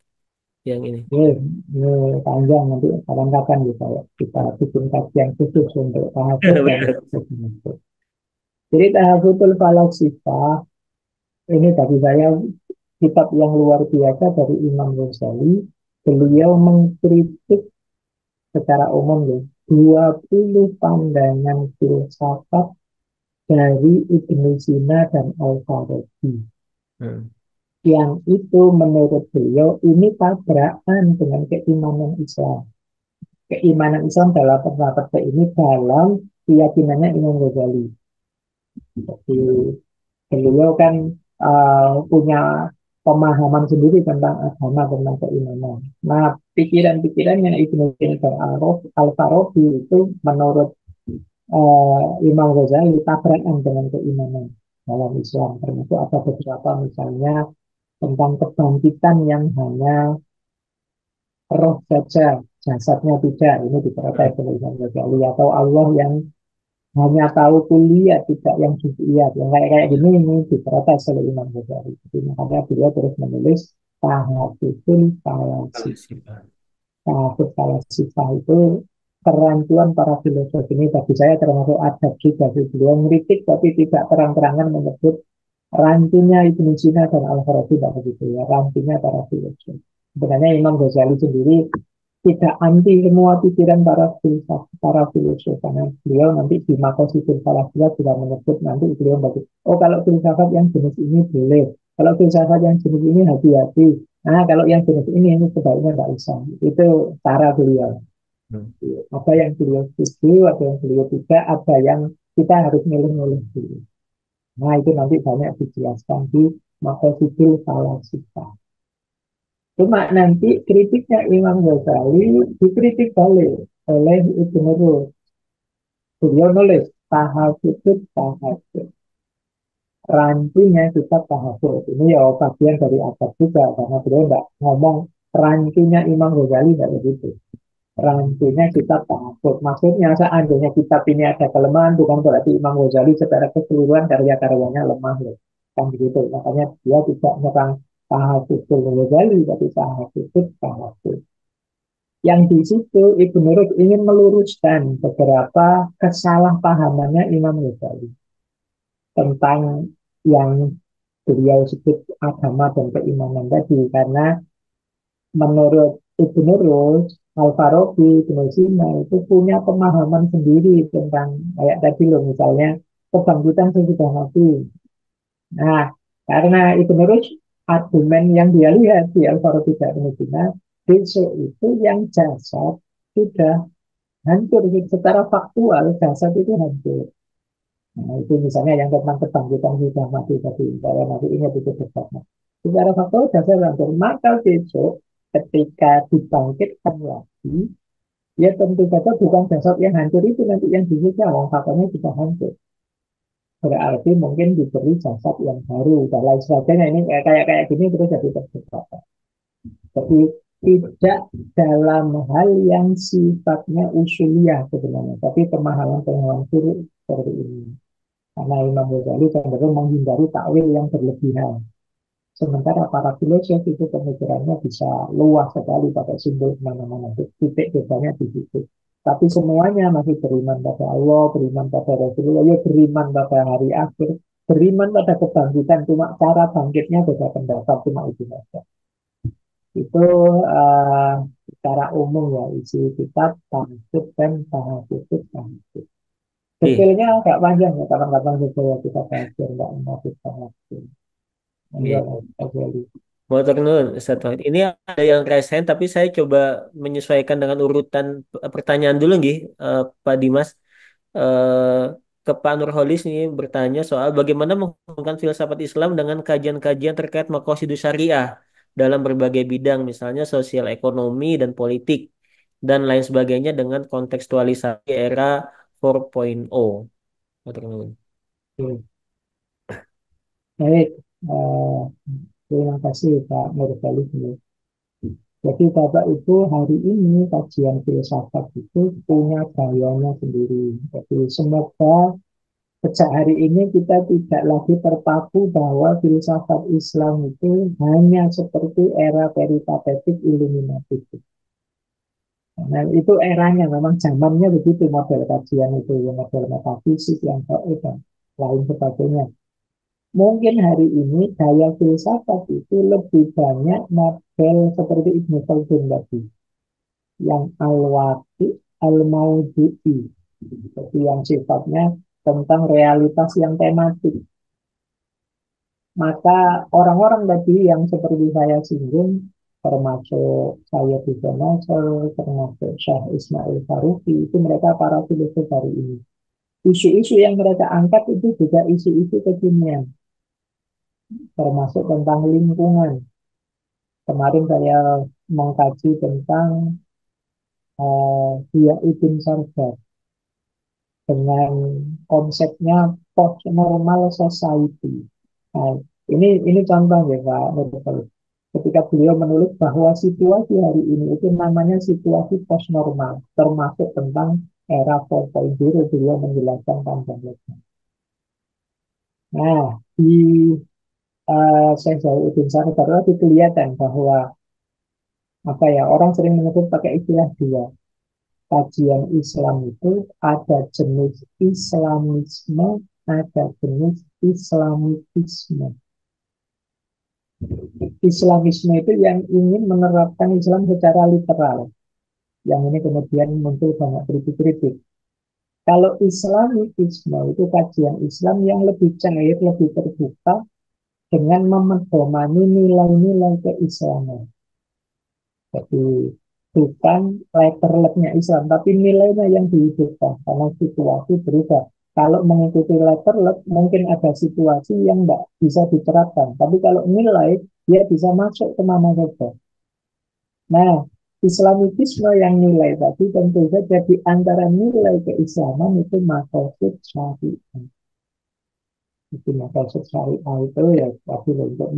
yang ini. Ini panjang nanti kapan-kapan kita bikin kajian khusus untuk tahafut dan tahafut. Jadi tahafutul falasifah ini bagi saya kitab yang luar biasa dari Imam Ghazali. Beliau mengkritik secara umum ya 20 pandangan filsafat dari Ibnu Sina dan Al-Farabi. Yang itu menurut beliau ini tabrakan dengan keimanan Islam. Keimanan Islam dalam pendapat ini dalam keyakinannya Imam Ghazali. Jadi beliau kan punya pemahaman sendiri tentang agama, tentang keimanan. Nah, pikiran-pikirannya Ibnu Sina dan Al-Farabi itu menurut Imam Ghazali tabrakan dengan keimanan dalam Islam. Termasuk ada beberapa misalnya tentang kebangkitan yang hanya roh saja, jasadnya tidak. Ini diprotes oleh Imam Ghazali. Atau Allah yang hanya tahu kuliah, tidak yang juz'iyat. Yang kayak gini ini diprotes oleh Imam Ghazali. Jadi makanya beliau terus menulis tahafutul falasifah. Tahafut falasifah itu kerancuan para filosof ini bagi saya termasuk adab juga. Beliau ngeritik tapi tidak terang-terangan menyebut rancunya Ibnu Sina dan Al-Farabi tidak begitu ya, rancunya para filosof. Sebenarnya Imam Ghazali sendiri tidak anti semua pikiran para filsuf, karena beliau nanti di Maqasidul Falasifah juga menyebut, nanti beliau bagi, oh kalau filsafat yang jenis ini boleh, kalau filsafat yang jenis ini hati-hati, nah kalau yang jenis ini sebaiknya nggak usah. Itu cara beliau. Hmm. Ada yang beliau setuju, ada yang beliau tidak, ada yang kita harus milih-milih dulu. Nah itu nanti banyak dijelaskan di Maqasidul Falasifah. Cuma nanti kritiknya Imam Ghazali dikritik balik oleh Ibnu Rus. Beliau nulis tahafut tahafut. Rancunya kitab tahafut. Ini ya bagian dari adab juga, karena beliau tidak ngomong rancunya Imam Ghazali, tidak begitu. Rancunya kitab tahafut. Maksudnya seandainya kitab ini ada kelemahan, bukan berarti Imam Ghazali secara keseluruhan karya-karyanya lemah loh. Kan begitu. Makanya dia tidak menyerang tahafutul Ghazali, tapi tahafut tahafut. Yang di situ Ibnu Rus ingin meluruskan beberapa kesalahpahamannya Imam Ghazali tentang yang beliau sebut agama dan keimanan tadi, karena menurut Ibnu Rus, Al-Farabi, Ibnu Sina itu punya pemahaman sendiri tentang kayak tadi loh, misalnya kebangkitan sesudah mati. Nah, karena Ibnu Rus, argumen yang dia lihat di Al-Farabi dan Ibnu Sina, besok itu yang jasad sudah hancur secara faktual, jasad itu hancur. Nah, itu misalnya yang tentang kebangkitan sudah mati tadi, saya nanti ingat itu debatnya. Secara faktual jasad hancur, maka besok ketika dibangkitkan lagi, ya tentu saja bukan jasad yang hancur itu nanti yang disiksa, wong faktanya juga hancur. Berarti mungkin diberi jasad yang baru dan lain sebagainya. Ini kayak gini terus jadi perdebatan. Jadi tidak dalam hal yang sifatnya usuliyah sebenarnya, tapi pemahaman-pemahaman suruh seperti ini. Karena Imam Ghazali cenderung menghindari takwil yang berlebihan. Sementara para filosof itu pemikirannya bisa luas sekali pada simbol mana-mana. Titik bedanya di situ. Tapi semuanya masih beriman pada Allah, beriman pada Rasulullah, ya beriman pada hari akhir, beriman pada kebangkitan. Cuma cara bangkitnya beda pendapat, cuma itu saja. Itu secara umum ya isi kitab tahajud dan tahajud tahajud. Iya, Detailnya agak panjang ya, kapan-kapan juga kita bahas biar nggak mau waktu. iya. Enggak, Ghazali. Motor Nun, Ustaz Wahid. Ini ada yang raise hand, tapi saya coba menyesuaikan dengan urutan pertanyaan dulu, nggih, Pak Dimas. Eh, ke Pak Nurholis nih bertanya soal bagaimana menghubungkan filsafat Islam dengan kajian-kajian terkait maqasidus syariah dalam berbagai bidang, misalnya sosial ekonomi dan politik, dan lain sebagainya dengan kontekstualisasi era 4.0. Motor Nun. Oke. Baik, eh, terima kasih Pak Nurgali. Jadi Bapak Ibu hari ini kajian filsafat itu punya gayanya sendiri. Jadi semoga sejak hari ini kita tidak lagi terpaku bahwa filsafat Islam itu hanya seperti era peripatetik Illuminatif. Nah, itu eranya, memang zamannya begitu model kajian itu, ya, model metafisik yang dan lain sebagainya. Mungkin hari ini daya filsafat itu lebih banyak model seperti Ibnu Khaldun tadi, yang al-waqi, al-maudhu'i, jadi yang sifatnya tentang realitas yang tematik. Maka orang-orang tadi yang seperti saya singgung, termasuk saya juga Nasr, termasuk Syekh Ismail Faruqi, itu mereka para filosof hari ini. Isu-isu yang mereka angkat itu juga isu-isu kekinian, termasuk tentang lingkungan. Kemarin saya mengkaji tentang Dia Ibn Sardar dengan konsepnya post normal society. Nah, ini contoh ya Pak Nurul. Ketika beliau menulis bahwa situasi hari ini itu namanya situasi post normal, termasuk tentang era 4.0, beliau menjelaskan panjang lebar. Nah, di Syekh Zainuddin Sardar itu kelihatan bahwa apa ya, orang sering menyebut pakai istilah dua. Kajian Islam itu ada jenis Islamisme, ada jenis Islamitisme. Islamisme itu yang ingin menerapkan Islam secara literal. Yang ini kemudian muncul banyak kritik-kritik. Kalau Islamisme itu kajian Islam yang lebih cair, lebih terbuka dengan memedomani nilai-nilai keislaman. Jadi bukan letterletnya Islam, tapi nilainya yang dihidupkan. Karena situasi berubah. Kalau mengikuti letterlet, mungkin ada situasi yang tidak bisa diterapkan. Tapi kalau nilai, dia bisa masuk kemana saja. Nah, Islamitisme yang nilai tadi tentu saja di antara nilai keislaman itu maqasid syariah. Itu maqasid syariah itu ya tadi untuk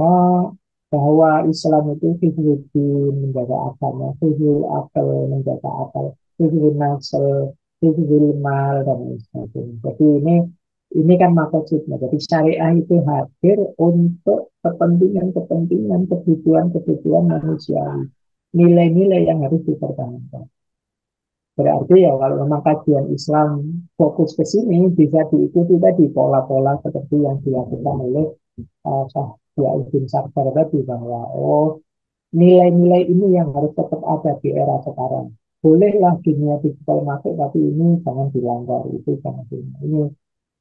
bahwa Islam itu hifdzuddin menjaga agama, hifdzul akal menjaga akal, hifdzul nasl, hifdzul mal dan lain sebagainya. Jadi ini kan maqasidnya. Jadi syariah itu hadir untuk kepentingan-kepentingan, kebutuhan-kebutuhan manusiawi, nilai-nilai yang harus dipertahankan. Berarti ya kalau memang kajian Islam fokus ke sini bisa diikuti tadi pola-pola seperti yang dilakukan oleh Syah Ya'udin Sardar tadi bahwa nilai-nilai ini yang harus tetap ada di era sekarang. Bolehlah dunia digital masuk tapi ini jangan dilanggar, itu jangan dilanggar. Ini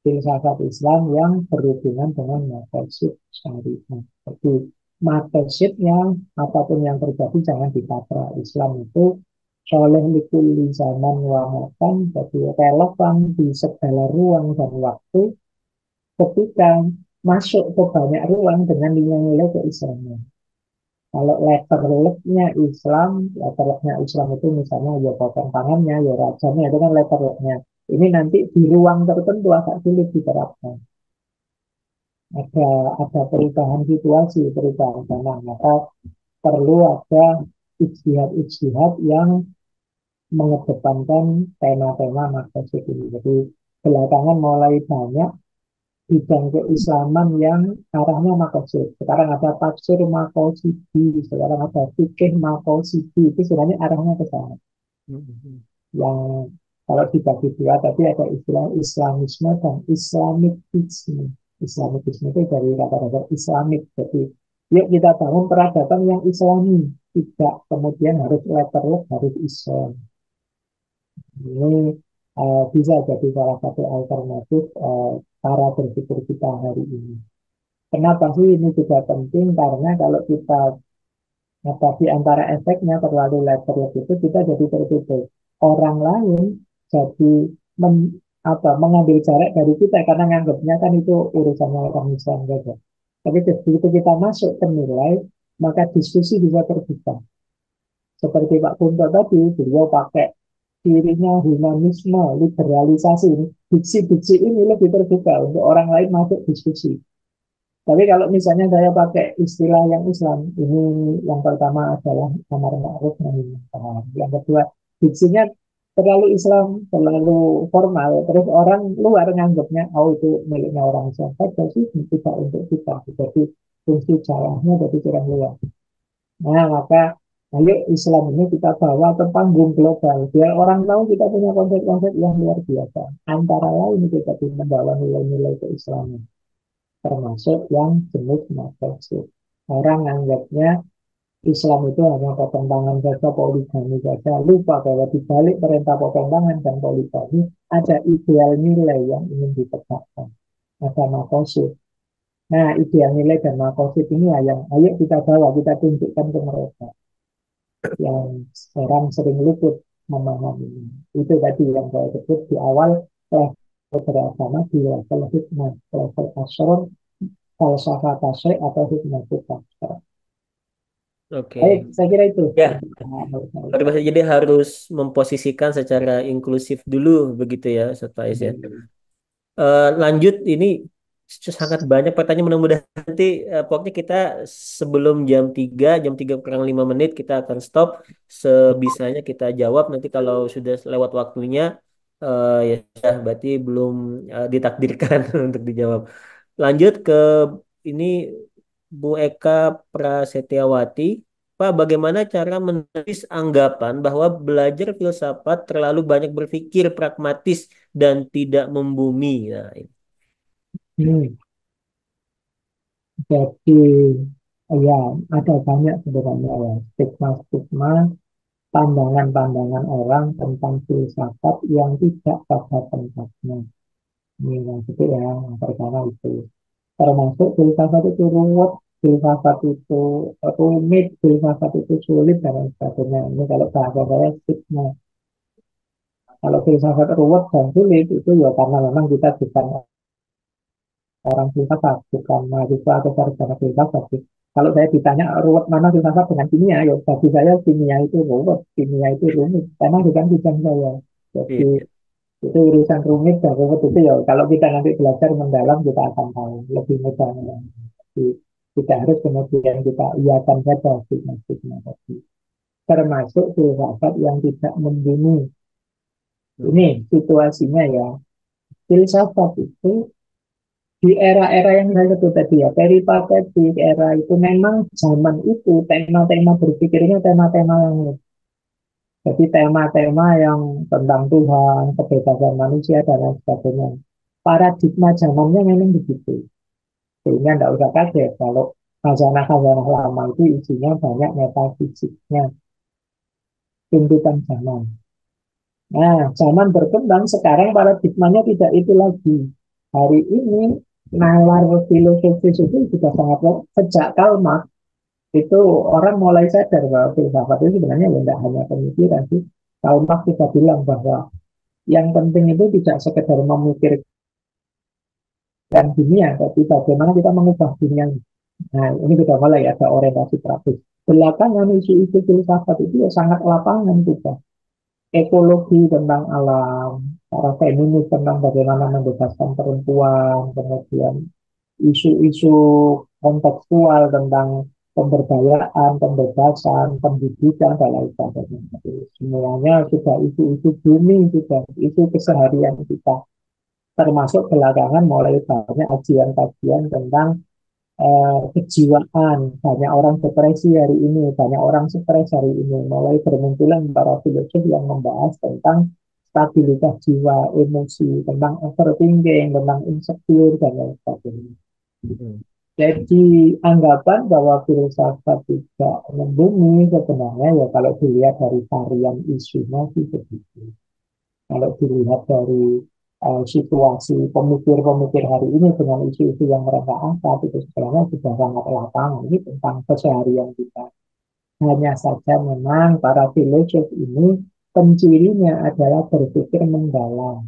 filsafat Islam yang berhubungan dengan maqasid syariah. Jadi maqasidnya apapun yang terjadi jangan ditabrak. Islam itu soleh likulli zaman wa makan, jadi relevan di segala ruang dan waktu ketika masuk ke banyak ruang dengan nilai-nilai keislaman. Kalau letterletnya Islam, letterletnya Islam itu misalnya ya potong tangannya, ya rajamnya, itu kan letterletnya. Ini nanti di ruang tertentu agak sulit diterapkan. Ada ada perubahan situasi, perubahan zaman, maka perlu ada ijtihad-ijtihad yang mengedepankan tema-tema maqasid ini. Jadi belakangan mulai banyak bidang keislaman yang arahnya maqasid. Sekarang ada tafsir maqasidi, sekarang ada fikih maqasidi. Itu sebenarnya arahnya ke sana. Yang kalau dibagi dua tadi ada istilah Islamisme dan Islamitisme. Islamitisme itu dari kata-kata Islamik. Jadi yuk kita bangun peradaban yang Islami. Tidak kemudian harus letterless, harus Islam. Ini bisa jadi salah satu alternatif cara berpikir kita hari ini. Kenapa sih ini juga penting? Karena kalau kita di antara efeknya terlalu letterless itu kita jadi tertutup. Orang lain jadi mengambil jarak dari kita karena nganggapnya kan itu urusannya orang Islam saja. Tapi begitu kita masuk ke nilai, maka diskusi bisa terbuka. Seperti Pak Kunto tadi, beliau pakai dirinya humanisme, liberalisasi. Diksi-diksi ini lebih terbuka untuk orang lain masuk diskusi. Tapi kalau misalnya saya pakai istilah yang Islam, ini yang pertama adalah amar ma'ruf nahi munkar. Yang kedua, diksinya terlalu Islam, terlalu formal. Terus orang luar nganggapnya, oh itu miliknya orang Islam. Saja sih tidak untuk kita. Jadi fungsi jalannya jadi kurang luas. Nah, maka ayo Islam ini kita bawa ke panggung global. Biar orang tahu kita punya konsep-konsep yang luar biasa. Antara lain kita membawa nilai-nilai keislaman. Termasuk yang jenis maqasid. Orang anggapnya Islam itu hanya potong tangan saja, poligami saja. Lupa bahwa di balik perintah potong tangan dan poligami ada ideal nilai yang ingin ditegakkan. Ada maqasid. Nah, ideal nilai dan maqasid ini yang ayo kita bawa, kita tunjukkan ke mereka yang orang sering luput memahami ini. Itu tadi yang saya sebut di awal level beragama di level hikmah, level asron, falsafah tasyrik atau hikmah kita. Oke. Baik, saya kira itu. Ya, jadi harus memposisikan secara inklusif dulu begitu ya, Ustaz Faiz ya. Lanjut ini sangat banyak pertanyaan, mudah-mudahan nanti pokoknya kita sebelum jam 3 kurang 5 menit kita akan stop, sebisanya kita jawab. Nanti kalau sudah lewat waktunya ya sudah, berarti belum ditakdirkan untuk dijawab. Lanjut ke ini, Bu Eka Prasetyawati. Pak, bagaimana cara menulis anggapan bahwa belajar filsafat terlalu banyak berpikir pragmatis dan tidak membumi? Nah, ini. Jadi ya ada banyak sebenarnya ya stigma-stigma pandangan-pandangan orang tentang filsafat yang tidak pada tempatnya. Ini yang itu ya, yang pertama itu. Termasuk filsafat itu ruwet, filsafat itu rumit, filsafat itu sulit, dan lain sebagainya. Ini kalau bahasa saya stigma. Kalau filsafat ruwet dan sulit, itu ya karena memang kita bukan orang filsafat, bukan mahasiswa atau sarjana filsafat. Kalau saya ditanya ruwet mana filsafat dengan kimia, ya bagi saya kimia itu ruwet, kimia itu rumit, karena bukan bidang saya. Iya, Jadi iya. itu urusan rumit dan ruwet itu ya kalau kita nanti belajar mendalam kita akan tahu lebih mudahnya. Jadi, tidak harus kemudian kita iakan saja stigma tadi. Termasuk filsafat yang tidak membunuh. Ini situasinya ya. Filsafat itu di era-era yang saya sebut tadi ya, peripatetik era itu memang zaman itu tema-tema berpikirnya tema-tema yang jadi tema-tema yang tentang Tuhan, kebebasan manusia dan lain sebagainya. Paradigma zamannya memang begitu. Sehingga tidak usah kaget kalau khazanah-khazanah lama itu isinya banyak metafisiknya, tuntutan zaman. Nah, zaman berkembang sekarang paradigmanya tidak itu lagi. Hari ini nalar filosofis itu juga sangat sejak Karl Marx itu orang mulai sadar bahwa filsafat itu sebenarnya ya tidak hanya pemikiran sih. Karl Marx juga bilang bahwa yang penting itu tidak sekedar memikirkan dunia, tapi bagaimana kita mengubah dunia. Nah, ini sudah mulai ada orientasi praktis. Belakangan isu-isu filsafat itu ya sangat lapangan juga. Ekologi tentang alam, para feminis tentang bagaimana membebaskan perempuan, kemudian isu-isu kontekstual tentang pemberdayaan, pembebasan, pendidikan, dan lain sebagainya. Jadi, semuanya sudah isu-isu bumi, sudah isu keseharian kita. Termasuk belakangan mulai banyak kajian-kajian tentang kejiwaan. Banyak orang depresi hari ini, banyak orang stres hari ini. Mulai bermunculan para filosof yang membahas tentang stabilitas jiwa, emosi, tentang overthinking, tentang insecure, dan lain sebagainya. Hmm. Jadi anggapan bahwa filsafat tidak membumi sebenarnya ya kalau dilihat dari varian isunya sih begitu. Kalau dilihat dari situasi pemikir-pemikir hari ini dengan isu-isu yang mereka angkat itu sebenarnya sudah sangat lapangan ini tentang keseharian kita. Hanya saja memang para filosof ini pencirinya adalah berpikir mendalam.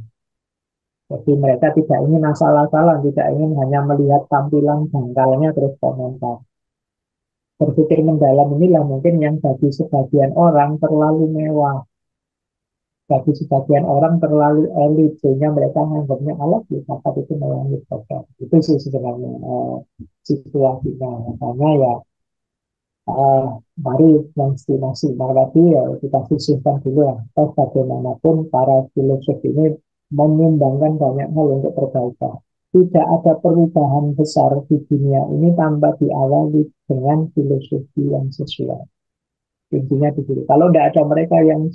Jadi mereka tidak ingin asal-asalan, tidak ingin hanya melihat tampilan dangkalnya terus komentar. Berpikir mendalam inilah mungkin yang bagi sebagian orang terlalu mewah, bagi sebagian orang terlalu elit, sehingga mereka menganggapnya alat filsafat itu melangit saja. Itu sih sebenarnya situasinya. Makanya ya eh, mari yang maksimal tadi ya kita sisihkan dulu ya. Toh bagaimanapun para filosof ini menyumbangkan banyak hal untuk perbaikan. Tidak ada perubahan besar di dunia ini tanpa diawali dengan filosofi yang sesuai. Intinya di situ. Kalau tidak ada mereka yang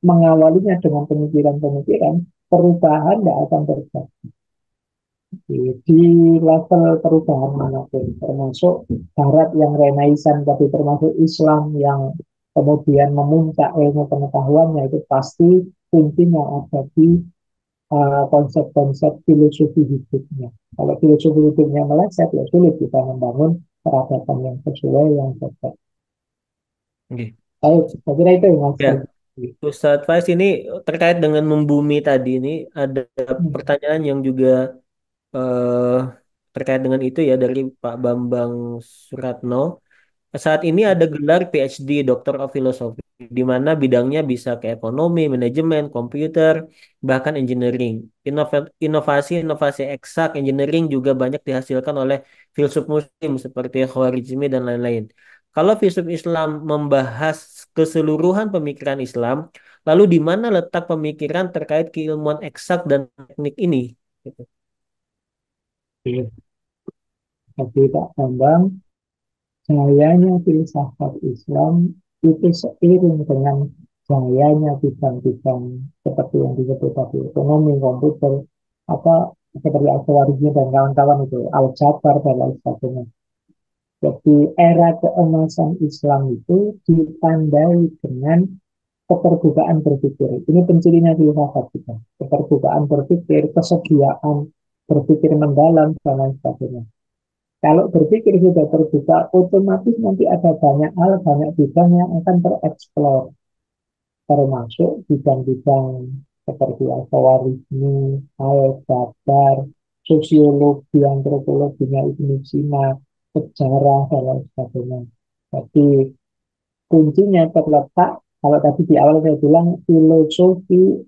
mengawalinya dengan pemikiran-pemikiran, perubahan tidak akan terjadi. Di level perubahan manapun, termasuk Barat yang Renaisan, tapi termasuk Islam yang kemudian memuncak ilmu pengetahuannya, itu pasti kuncinya ada di konsep-konsep filosofi hidupnya. Kalau filosofi hidupnya meleset, ya sulit kita membangun peradaban yang sesuai, yang cocok. Oke. Baik, saya kira itu yang Ya, harus. Ustadz Faiz ini terkait dengan membumi tadi ini ada pertanyaan yang juga eh, terkait dengan itu ya dari Pak Bambang Suratno. Saat ini ada gelar PhD Doctor of Philosophy di mana bidangnya bisa ke ekonomi, manajemen, komputer, bahkan engineering. Inovasi-inovasi eksak engineering juga banyak dihasilkan oleh filsuf muslim seperti Khawarizmi dan lain-lain. Kalau filsuf Islam membahas keseluruhan pemikiran Islam, lalu di mana letak pemikiran terkait keilmuan eksak dan teknik ini? Gitu. Jadi Pak Bambang, gayanya filsafat Islam itu seiring dengan gayanya bidang-bidang seperti yang disebut tadi ekonomi, komputer, apa seperti Al-Khawarizmi dan kawan-kawan itu, Al-Jabar dan lain sebagainya. Jadi era keemasan Islam itu ditandai dengan keterbukaan berpikir. Ini pencirinya filsafat kita. Keterbukaan berpikir, kesediaan berpikir mendalam, dan lain sebagainya. Kalau berpikir sudah terbuka, otomatis nanti ada banyak hal, banyak bidang yang akan tereksplor, termasuk bidang-bidang seperti algoritmi, aljabar, sosiologi, antropologinya Ibnu Sina, sejarah, dan lain sebagainya. Jadi kuncinya terletak, kalau tadi di awal saya bilang, filosofi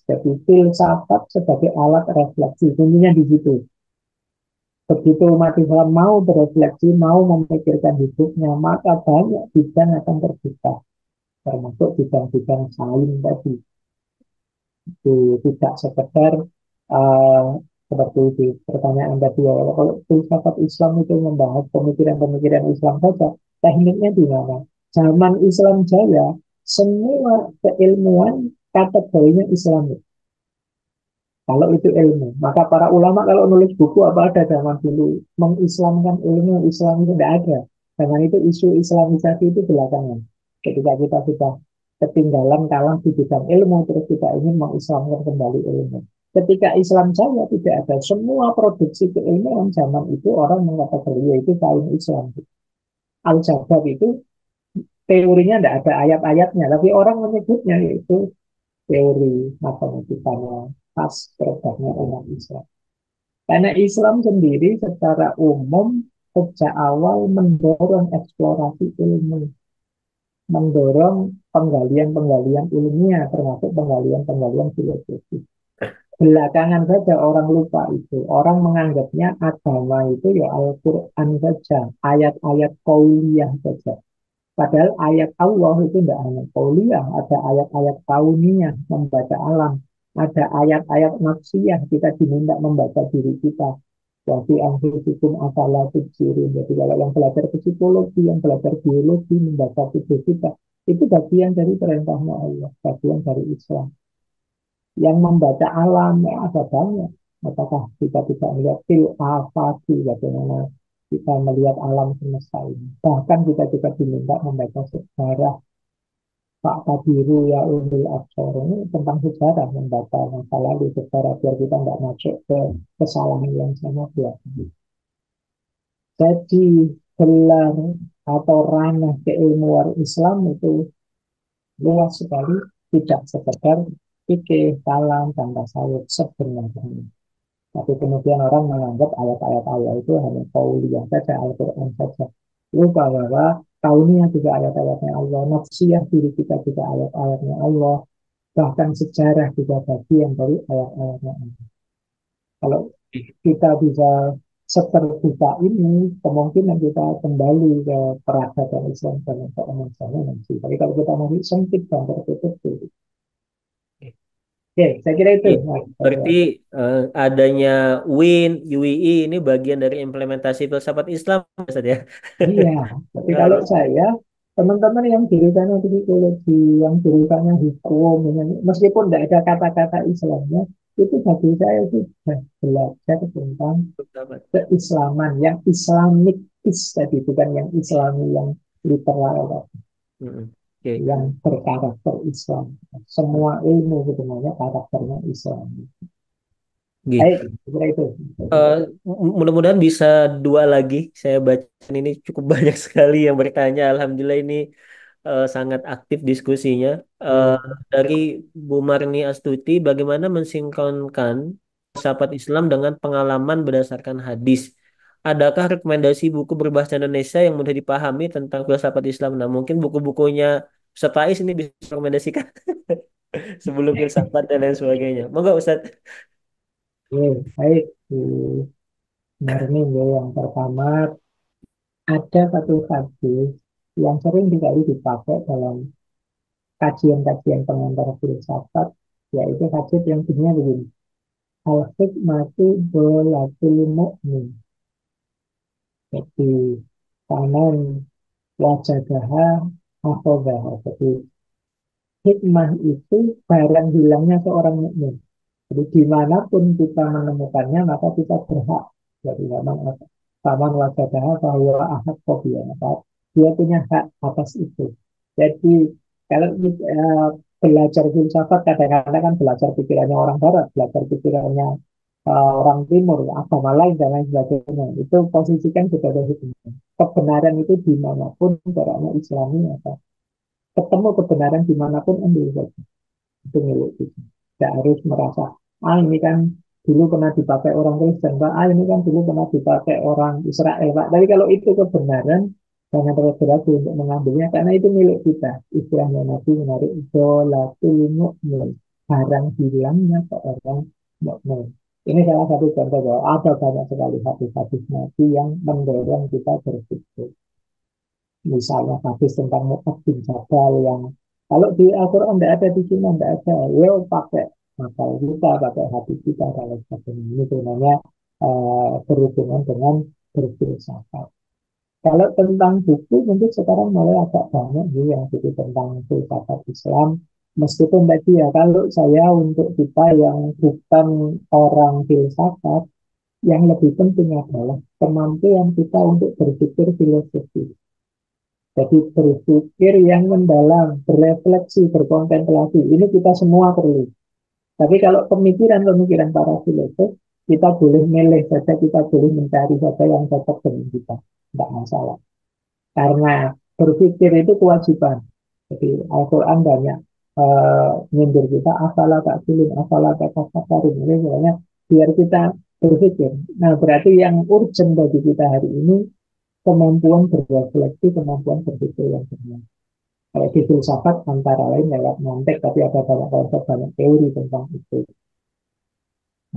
jadi filsafat sebagai alat refleksi. Kuncinya di situ. Begitu umat Islam mau berefleksi, mau memikirkan hidupnya, maka banyak bidang akan terbuka, termasuk bidang-bidang sains tadi. Itu tidak sekedar uh, seperti di pertanyaan tadi ya, kalau filsafat Islam itu membahas pemikiran-pemikiran Islam saja, tekniknya di mana? Zaman Islam Jaya, semua keilmuan kategorinya Islam. Kalau itu ilmu, maka para ulama kalau nulis buku apa ada zaman dulu mengislamkan ilmu Islam itu tidak ada. Zaman itu isu Islamisasi itu belakangan. Ketika kita sudah ketinggalan kalah di bidang ilmu, terus kita ingin mengislamkan kembali ilmu. Ketika Islam Jaya tidak ada, semua produksi keilmuan zaman itu orang mengkategori yaitu kaum Islam. Al-Jabbar itu teorinya tidak ada ayat-ayatnya, tapi orang menyebutnya itu teori matematikanya khas produknya umat Islam. Karena Islam sendiri secara umum sejak awal mendorong eksplorasi ilmu, mendorong penggalian-penggalian ilmiah, termasuk penggalian-penggalian filosofi. Belakangan saja orang lupa itu. Orang menganggapnya agama itu ya Al-Quran saja, ayat-ayat qauliyah saja. Padahal ayat Allah itu tidak hanya qauliyah, ada ayat-ayat kauniyah, membaca alam. Ada ayat-ayat nafsiyah, kita diminta membaca diri kita. Jadi anfusikum afala tubsirun. Jadi kalau yang belajar psikologi, yang belajar biologi, membaca tubuh kita, itu bagian dari perintahnya Allah, bagian dari Islam. Yang membaca alam, ya ada banyak. Apakah kita tidak melihat fil afati, bagaimana kita melihat alam semesta ini. Bahkan kita juga diminta membaca sejarah Pak Tabiru ya Ulil Absor ini tentang sejarah, membaca masa lalu sejarah biar kita nggak masuk ke kesalahan yang sama belakang. Jadi gelar atau ranah keilmuan Islam itu luas sekali, tidak sekedar fikih, kalam, dan tasawuf sebenarnya. Tapi kemudian orang menganggap ayat-ayat Allah itu hanya qauliyah saja, Al-Quran saja. Lupa bahwa kauniyah juga ayat-ayatnya Allah, nafsiyah diri kita juga ayat-ayatnya Allah, bahkan sejarah juga bagian dari ayat-ayatnya Allah. Kalau kita bisa seterbuka ini, kemungkinan kita kembali ke peradaban Islam dan keemasannya nanti. Tapi kalau kita masih sempit dan tertutup, oke, saya kira itu. Iya, Nah, berarti adanya WIN, UII ini bagian dari implementasi filsafat Islam, Ustaz ya. iya, tapi kalau saya, teman-teman yang jurusannya psikologi, yang jurusannya hukum, meskipun tidak ada kata-kata Islamnya, itu bagi saya sudah belajar tentang Filsafat. keislaman, yang Islamikis tadi, bukan yang Islami, yang literal, Mm-mm. Oke. yang berkarakter Islam. Semua ilmu sebenarnya karakternya Islam. Gih. Baik, kira itu. Eh, Mudah-mudahan bisa dua lagi. Saya baca ini cukup banyak sekali yang bertanya. Alhamdulillah ini sangat aktif diskusinya. Eh, Ya. dari Bu Marni Astuti, bagaimana mensinkronkan filsafat Islam dengan pengalaman berdasarkan hadis? Adakah rekomendasi buku berbahasa Indonesia yang mudah dipahami tentang filsafat Islam? Nah, mungkin buku-bukunya Ustaz Faiz ini bisa rekomendasikan sebelum filsafat dan lain sebagainya. Monggo Ustaz. Oke, baik. Warning ya, yang pertama ada satu hadis yang sering sekali dipakai dalam kajian-kajian pengantar filsafat, yaitu hadis yang bunyinya begini: al hikmatu dholatul mu'min. Jadi kanan wajadaha akhadaha. Jadi hikmah itu barang hilangnya seorang mukmin. Jadi dimanapun kita menemukannya, maka kita berhak. Jadi memang taman wajadaha bahwa ahad kopiah. Maka dia punya hak atas itu. Jadi Kalau belajar filsafat kadang-kadang kan belajar pikirannya orang barat, belajar pikirannya orang timur, agama lain dan lain sebagainya. Itu posisikan sudah ada hikmah. Kebenaran itu dimanapun, caranya Islami apa. Ketemu kebenaran dimanapun ambil saja. Itu milik kita. Tidak harus merasa, ini kan dulu pernah dipakai orang Kristen, Pak. Ini kan dulu pernah dipakai orang Israel, Pak. Tapi kalau itu kebenaran, jangan terlalu untuk mengambilnya, karena itu milik kita. Istilahnya Nabi menarik idolatul mu'min. Barang hilangnya seorang mukmin. Ini salah satu contoh bahwa ada banyak sekali hadis-hadis Nabi yang mendorong kita berpikir. Misalnya hadis tentang Mu'adz bin Jabal yang kalau di Al-Quran tidak ada, di sini tidak ada, ya pakai akal kita, pakai hati kita dan lain sebagainya. Ini sebenarnya berhubungan dengan berfilsafat. Kalau tentang buku, mungkin sekarang mulai agak banyak juga yang buku tentang filsafat Islam. Meskipun tadi ya, kalau saya untuk kita yang bukan orang filsafat, yang lebih penting adalah kemampuan kita untuk berpikir filosofis. Jadi berpikir yang mendalam, berefleksi, berkontemplasi. Ini kita semua perlu. Tapi kalau pemikiran-pemikiran para filosof, kita boleh milih saja, kita boleh mencari saja yang cocok dengan kita. Tidak masalah. Karena berpikir itu kewajiban. Jadi Al-Quran banyak nyindir kita, apalah tak filin, apalah tak kafarin. Ini sebenarnya biar kita berpikir. Nah, berarti yang urgent bagi kita hari ini kemampuan berrefleksi, kemampuan berpikir yang benar. Kalau di filsafat antara lain lewat mantek, tapi ada banyak konsep, banyak teori tentang itu.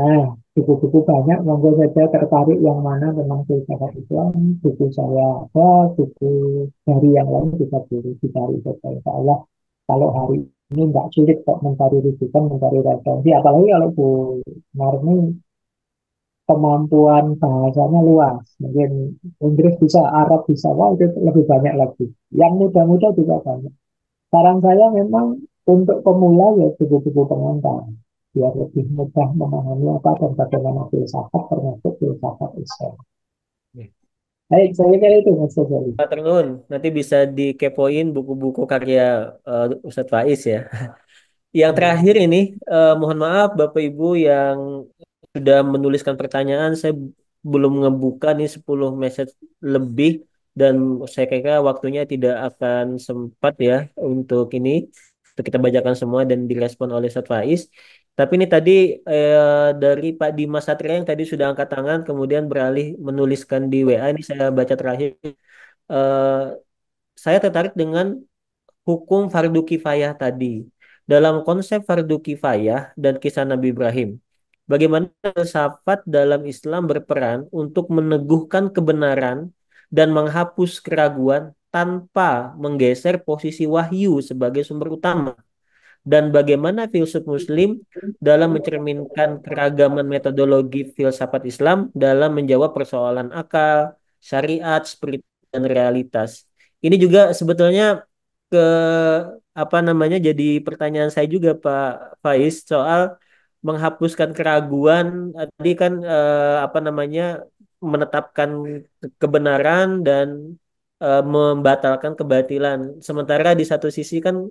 Nah, buku-buku banyak, monggo saja tertarik yang mana tentang filsafat Islam, buku saya ada, buku dari yang lain kita boleh dicari saja. Insya Allah, kalau hari ini nggak sulit kok mencari rujukan, mencari referensi, apalagi kalau Bu Marni kemampuan bahasanya luas. Mungkin Inggris bisa, Arab bisa, wah itu lebih banyak lagi. Yang muda-muda juga banyak. Saran saya memang untuk pemula ya buku-buku pengantar. Biar lebih mudah memahami apa dan bagaimana filsafat termasuk filsafat Islam. Baik, saya kira itu Mas Sofali. Pak Trunun, nanti bisa dikepoin buku-buku karya Ustadz Faiz ya. Yang terakhir ini, mohon maaf Bapak Ibu yang sudah menuliskan pertanyaan, saya belum ngebuka nih 10 message lebih dan saya kira waktunya tidak akan sempat ya untuk ini, untuk kita bacakan semua dan direspon oleh Ustadz Faiz. Tapi ini tadi dari Pak Dimas Satria yang tadi sudah angkat tangan, kemudian beralih menuliskan di WA, ini saya baca terakhir. Eh, saya tertarik dengan hukum fardu kifayah tadi. Dalam konsep fardu kifayah dan kisah Nabi Ibrahim, bagaimana filsafat dalam Islam berperan untuk meneguhkan kebenaran dan menghapus keraguan tanpa menggeser posisi wahyu sebagai sumber utama? Dan bagaimana filsuf Muslim dalam mencerminkan keragaman metodologi filsafat Islam dalam menjawab persoalan akal, syariat, spiritual, dan realitas. Ini juga sebetulnya ke apa namanya jadi pertanyaan saya juga Pak Faiz soal menghapuskan keraguan tadi kan apa namanya menetapkan kebenaran dan membatalkan kebatilan. Sementara di satu sisi kan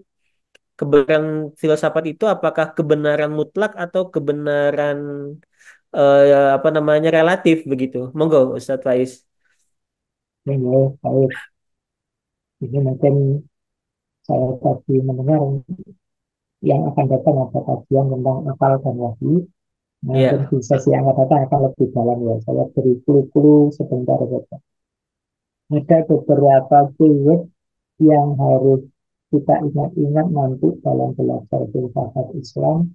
kebenaran filsafat itu apakah kebenaran mutlak atau kebenaran apa namanya relatif begitu? Monggo Ustadz Faiz. Ya, baik. Ini mungkin saya tadi mendengar yang akan datang ada kajian tentang akal dan wahyu. Nah, mungkin Iya, di sesi yang akan datang akan lebih dalam ya. Saya beri clue-clue sebentar saja. Ada beberapa keyword yang harus kita ingat-ingat nanti dalam belajar filsafat Islam.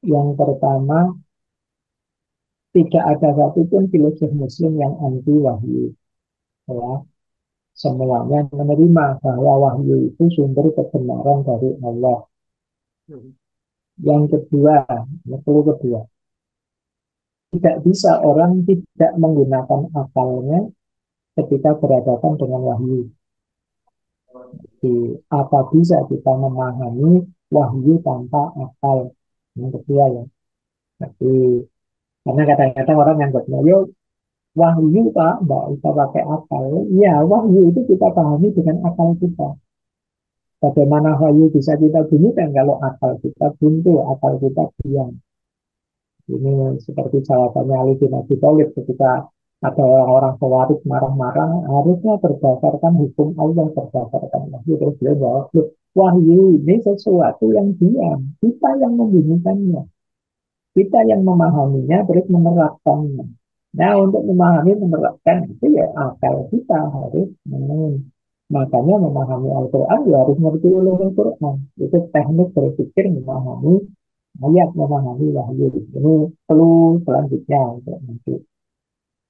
Yang pertama, tidak ada satupun filosof Muslim yang anti wahyu. Ya, semuanya menerima bahwa wahyu itu sumber kebenaran dari Allah. Yang kedua, yang kedua, tidak bisa orang tidak menggunakan akalnya ketika berhadapan dengan wahyu. Jadi, apa bisa kita memahami wahyu tanpa akal? Yang kedua ya. Jadi, karena kadang-kadang orang yang yo wahyu Pak, nggak bisa pakai akal. Ya, wahyu itu kita pahami dengan akal kita. Bagaimana wahyu bisa kita bunyikan kalau akal kita buntu, akal kita diam. Ini seperti jawabannya Ali bin Abi Thalib ketika ada orang-orang Khawarij marah-marah, harusnya berdasarkan hukum Allah, berdasarkan wahyu. Terus beliau jawab, "Loh, wahyu ini sesuatu yang diam, kita yang membunyikannya, kita yang memahaminya, terus menerapkannya. Nah, untuk memahami, menerapkan itu ya akal kita harus makanya memahami Al-Quran ya harus mengerti ulum Al-Quran. Itu teknik berpikir memahami ayat, memahami wahyu. Ini perlu selanjutnya untuk nanti.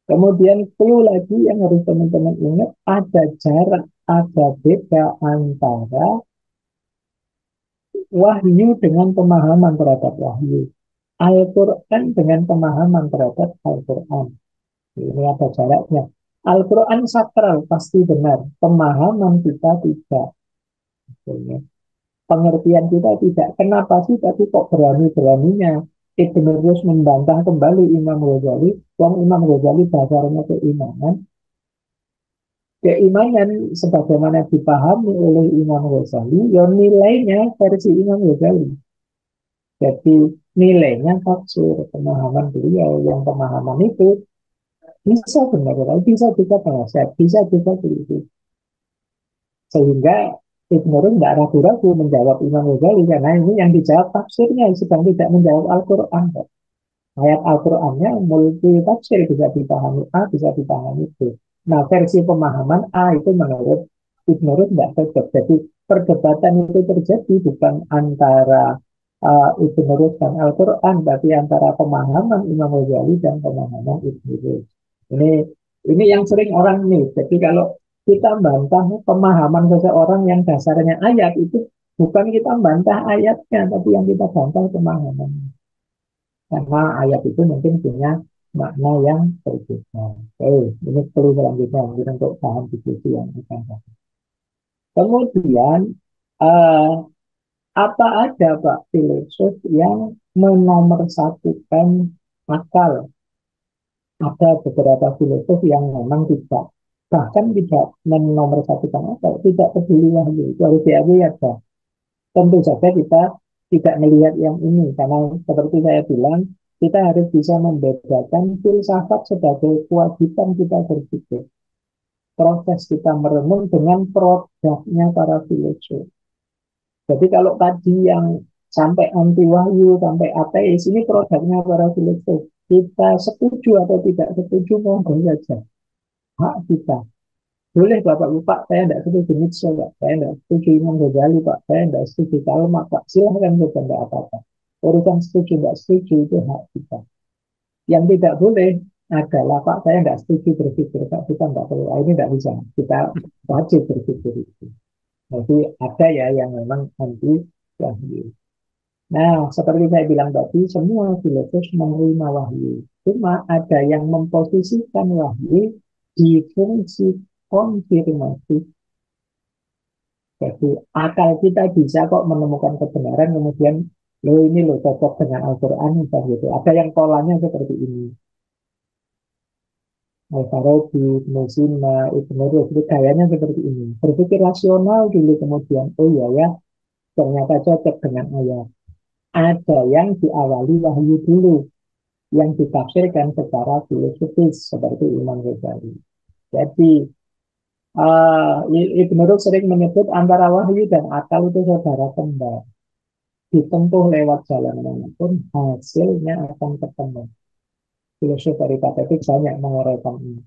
Kemudian perlu lagi yang harus teman-teman ingat, ada jarak, ada beda antara wahyu dengan pemahaman terhadap wahyu. Al-Quran dengan pemahaman terhadap Al-Quran. Ini ada jaraknya. Al-Quran sakral, pasti benar. Pemahaman kita tidak. Pengertian kita tidak. Kenapa sih tapi kok berani-beraninya Ibn Rus membantah kembali Imam Ghazali. Wong Imam Ghazali dasarnya keimanan. Keimanan sebagaimana dipahami oleh Imam Ghazali, ya nilainya versi Imam Ghazali. Jadi nilainya tafsir pemahaman beliau, yang pemahaman itu bisa benar, bisa juga bahasa, bisa juga begitu. Sehingga Ibn Rus tidak ragu-ragu menjawab Imam Ghazali, karena ini yang dijawab tafsirnya, sedang tidak menjawab Al-Quran. Ayat Al-Qurannya multi tafsir, bisa dipahami A, bisa dipahami B. Nah, versi pemahaman A itu menurut Ibn Rus tidak cocok. Jadi perdebatan itu terjadi bukan antara Ibn Rus dan Al-Quran, tapi antara pemahaman Imam Ghazali dan pemahaman Ibn Rus. Ini ini yang sering orang nih. Jadi kalau kita bantah pemahaman seseorang yang dasarnya ayat itu bukan kita bantah ayatnya, tapi yang kita bantah pemahaman. Karena ayat itu mungkin punya makna yang berbeda. Oke, ini perlu selanjutnya mungkin untuk bahan diskusi yang akan datang. Kemudian, eh, apa ada Pak filsuf yang menomorsatukan akal? Ada beberapa filosof yang memang tidak, bahkan tidak menomorsatukan akal, tidak peduli wahyu. Itu harus diakui ada. Tentu saja kita tidak melihat yang ini, karena seperti saya bilang, kita harus bisa membedakan filsafat sebagai kewajiban kita berpikir. Proses kita merenung dengan produknya para filosof. Jadi kalau tadi yang sampai anti wahyu, sampai ateis, ini produknya para filosof. Kita setuju atau tidak setuju, monggo saja. Hak kita. Boleh Bapak Lupa, saya tidak setuju Nietzsche, Pak. Saya tidak setuju Imam Ghazali, Pak. Saya tidak setuju Kalmak, Pak. Silahkan saja, tidak apa-apa. Urusan setuju, tidak setuju, itu hak kita. Yang tidak boleh adalah, Pak, saya tidak setuju berpikir, Pak. Kita tidak perlu. Ini tidak bisa. Kita wajib berpikir itu. Jadi ada ya yang memang anti wahyu. Nah, seperti saya bilang tadi, semua filosof menerima wahyu. Cuma ada yang memposisikan wahyu di fungsi konfirmasi. Jadi akal kita bisa kok menemukan kebenaran, kemudian lo ini lo cocok dengan Al-Quran, gitu. Ada yang polanya seperti ini. Al-Farabi, Ibnu Sina, Ibnu Rus, itu gayanya seperti ini. Berpikir rasional dulu, kemudian, oh iya ya, ternyata cocok dengan ayat. Ada yang diawali wahyu dulu, yang ditafsirkan secara filosofis, seperti Imam Ghazali. Jadi, Ibnu Rus sering menyebut antara wahyu dan akal itu saudara kembar. Ditempuh lewat jalan manapun, hasilnya akan ketemu. Filosof dari patetik banyak menguraikan ini.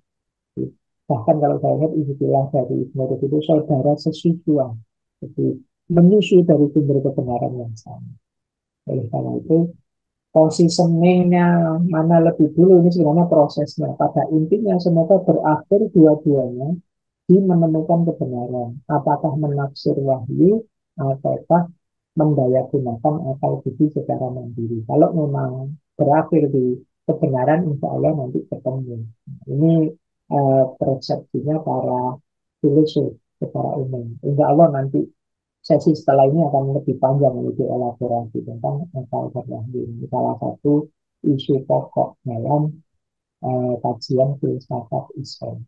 Bahkan kalau saya ingat istilah dari Ibnu Rus itu saudara sesusuan. Jadi menyusu dari sumber kebenaran yang sama. Oleh karena itu, positioningnya mana lebih dulu ini sebenarnya prosesnya. Pada intinya semoga berakhir dua-duanya di menemukan kebenaran. Apakah menafsir wahyu ataukah mendayagunakan akal budi secara mandiri. Kalau memang berakhir di kebenaran, insya Allah nanti ketemu. Ini persepsinya para filosof secara umum. Insya Allah nanti sesi setelah ini akan lebih panjang lebih elaborasi tentang akal berwahyu. Ini salah satu isu pokok dalam kajian filsafat Islam.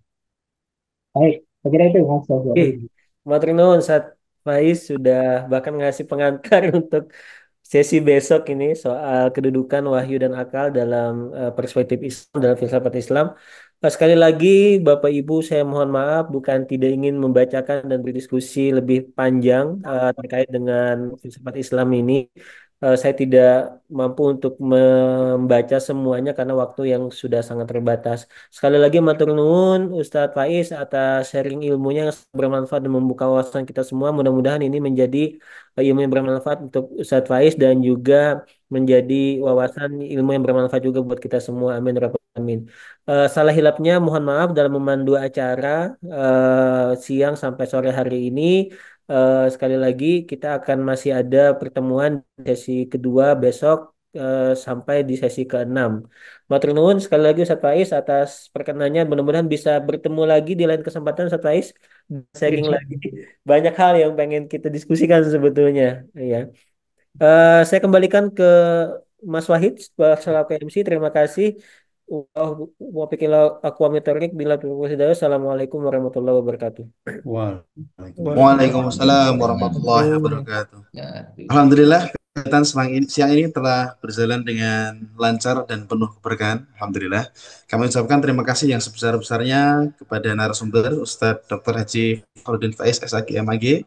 Baik, saya kira itu Mas Oke, Jazari. matur nuwun Sat. Faiz sudah bahkan ngasih pengantar untuk sesi besok ini soal kedudukan wahyu dan akal dalam perspektif Islam, dalam filsafat Islam. Sekali lagi, Bapak Ibu, saya mohon maaf, bukan tidak ingin membacakan dan berdiskusi lebih panjang terkait dengan filsafat Islam ini. Saya tidak mampu untuk membaca semuanya karena waktu yang sudah sangat terbatas. Sekali lagi, matur nuwun Ustadz Faiz atas sharing ilmunya yang sangat bermanfaat dan membuka wawasan kita semua. Mudah-mudahan ini menjadi ilmu yang bermanfaat untuk Ustadz Faiz dan juga menjadi wawasan ilmu yang bermanfaat juga buat kita semua. Amin ya rabbal alamin. Salah hilapnya mohon maaf dalam memandu acara siang sampai sore hari ini. Sekali lagi kita akan masih ada pertemuan sesi kedua besok sampai di sesi ke-6. Matur nuwun sekali lagi Ustadz Faiz atas perkenannya. Mudah-mudahan bisa bertemu lagi di lain kesempatan Ustadz Faiz. Sharing Insya lagi. Banyak hal yang pengen kita diskusikan sebetulnya. Ya. Saya kembalikan ke Mas Wahid selaku MC. Terima kasih. Aku amitorik bila Assalamualaikum warahmatullahi wabarakatuh. Waalaikumsalam warahmatullahi Allah. wabarakatuh. Alhamdulillah, kegiatan siang ini telah berjalan dengan lancar dan penuh keberkahan. Alhamdulillah. Kami ucapkan terima kasih yang sebesar-besarnya kepada narasumber Ustadz Dr. Haji Farudin Faiz, SAG MAG,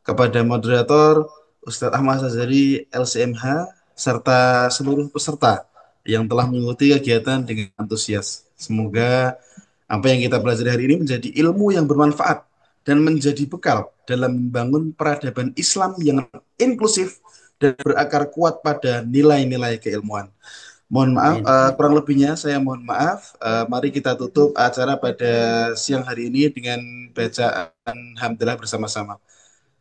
kepada moderator Ustadz Ahmad Sazali LCMH, serta seluruh peserta yang telah mengikuti kegiatan dengan antusias. Semoga apa yang kita pelajari hari ini menjadi ilmu yang bermanfaat dan menjadi bekal dalam membangun peradaban Islam yang inklusif dan berakar kuat pada nilai-nilai keilmuan. Mohon maaf, kurang lebihnya saya mohon maaf. Mari kita tutup acara pada siang hari ini dengan bacaan hamdalah bersama-sama.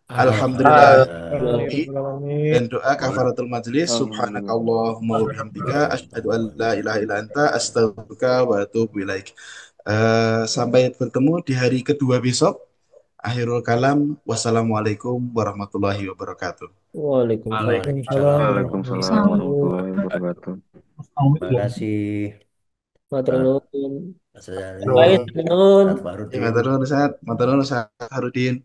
Alhamdulillah dan doa kafaratul majelis. Subhanakallahumma wa bihamdika asyhadu an la ilaha illa anta astaghfiruka wa atubu ilaik. Sampai bertemu di hari kedua besok. Akhirul kalam. Wassalamualaikum warahmatullahi wabarakatuh. Waalaikumsalam. Waalaikumsalam Waalaikumsalam warahmatullahi warahmatullahi wabarakatuh. Terima wabarakatuh. kasih Matur Pak nuwun. Mas Jali, Baik, matur nuwun. Pak Farudin. Matur nuwun Ustaz. Matur nuwun Ustaz Harudin.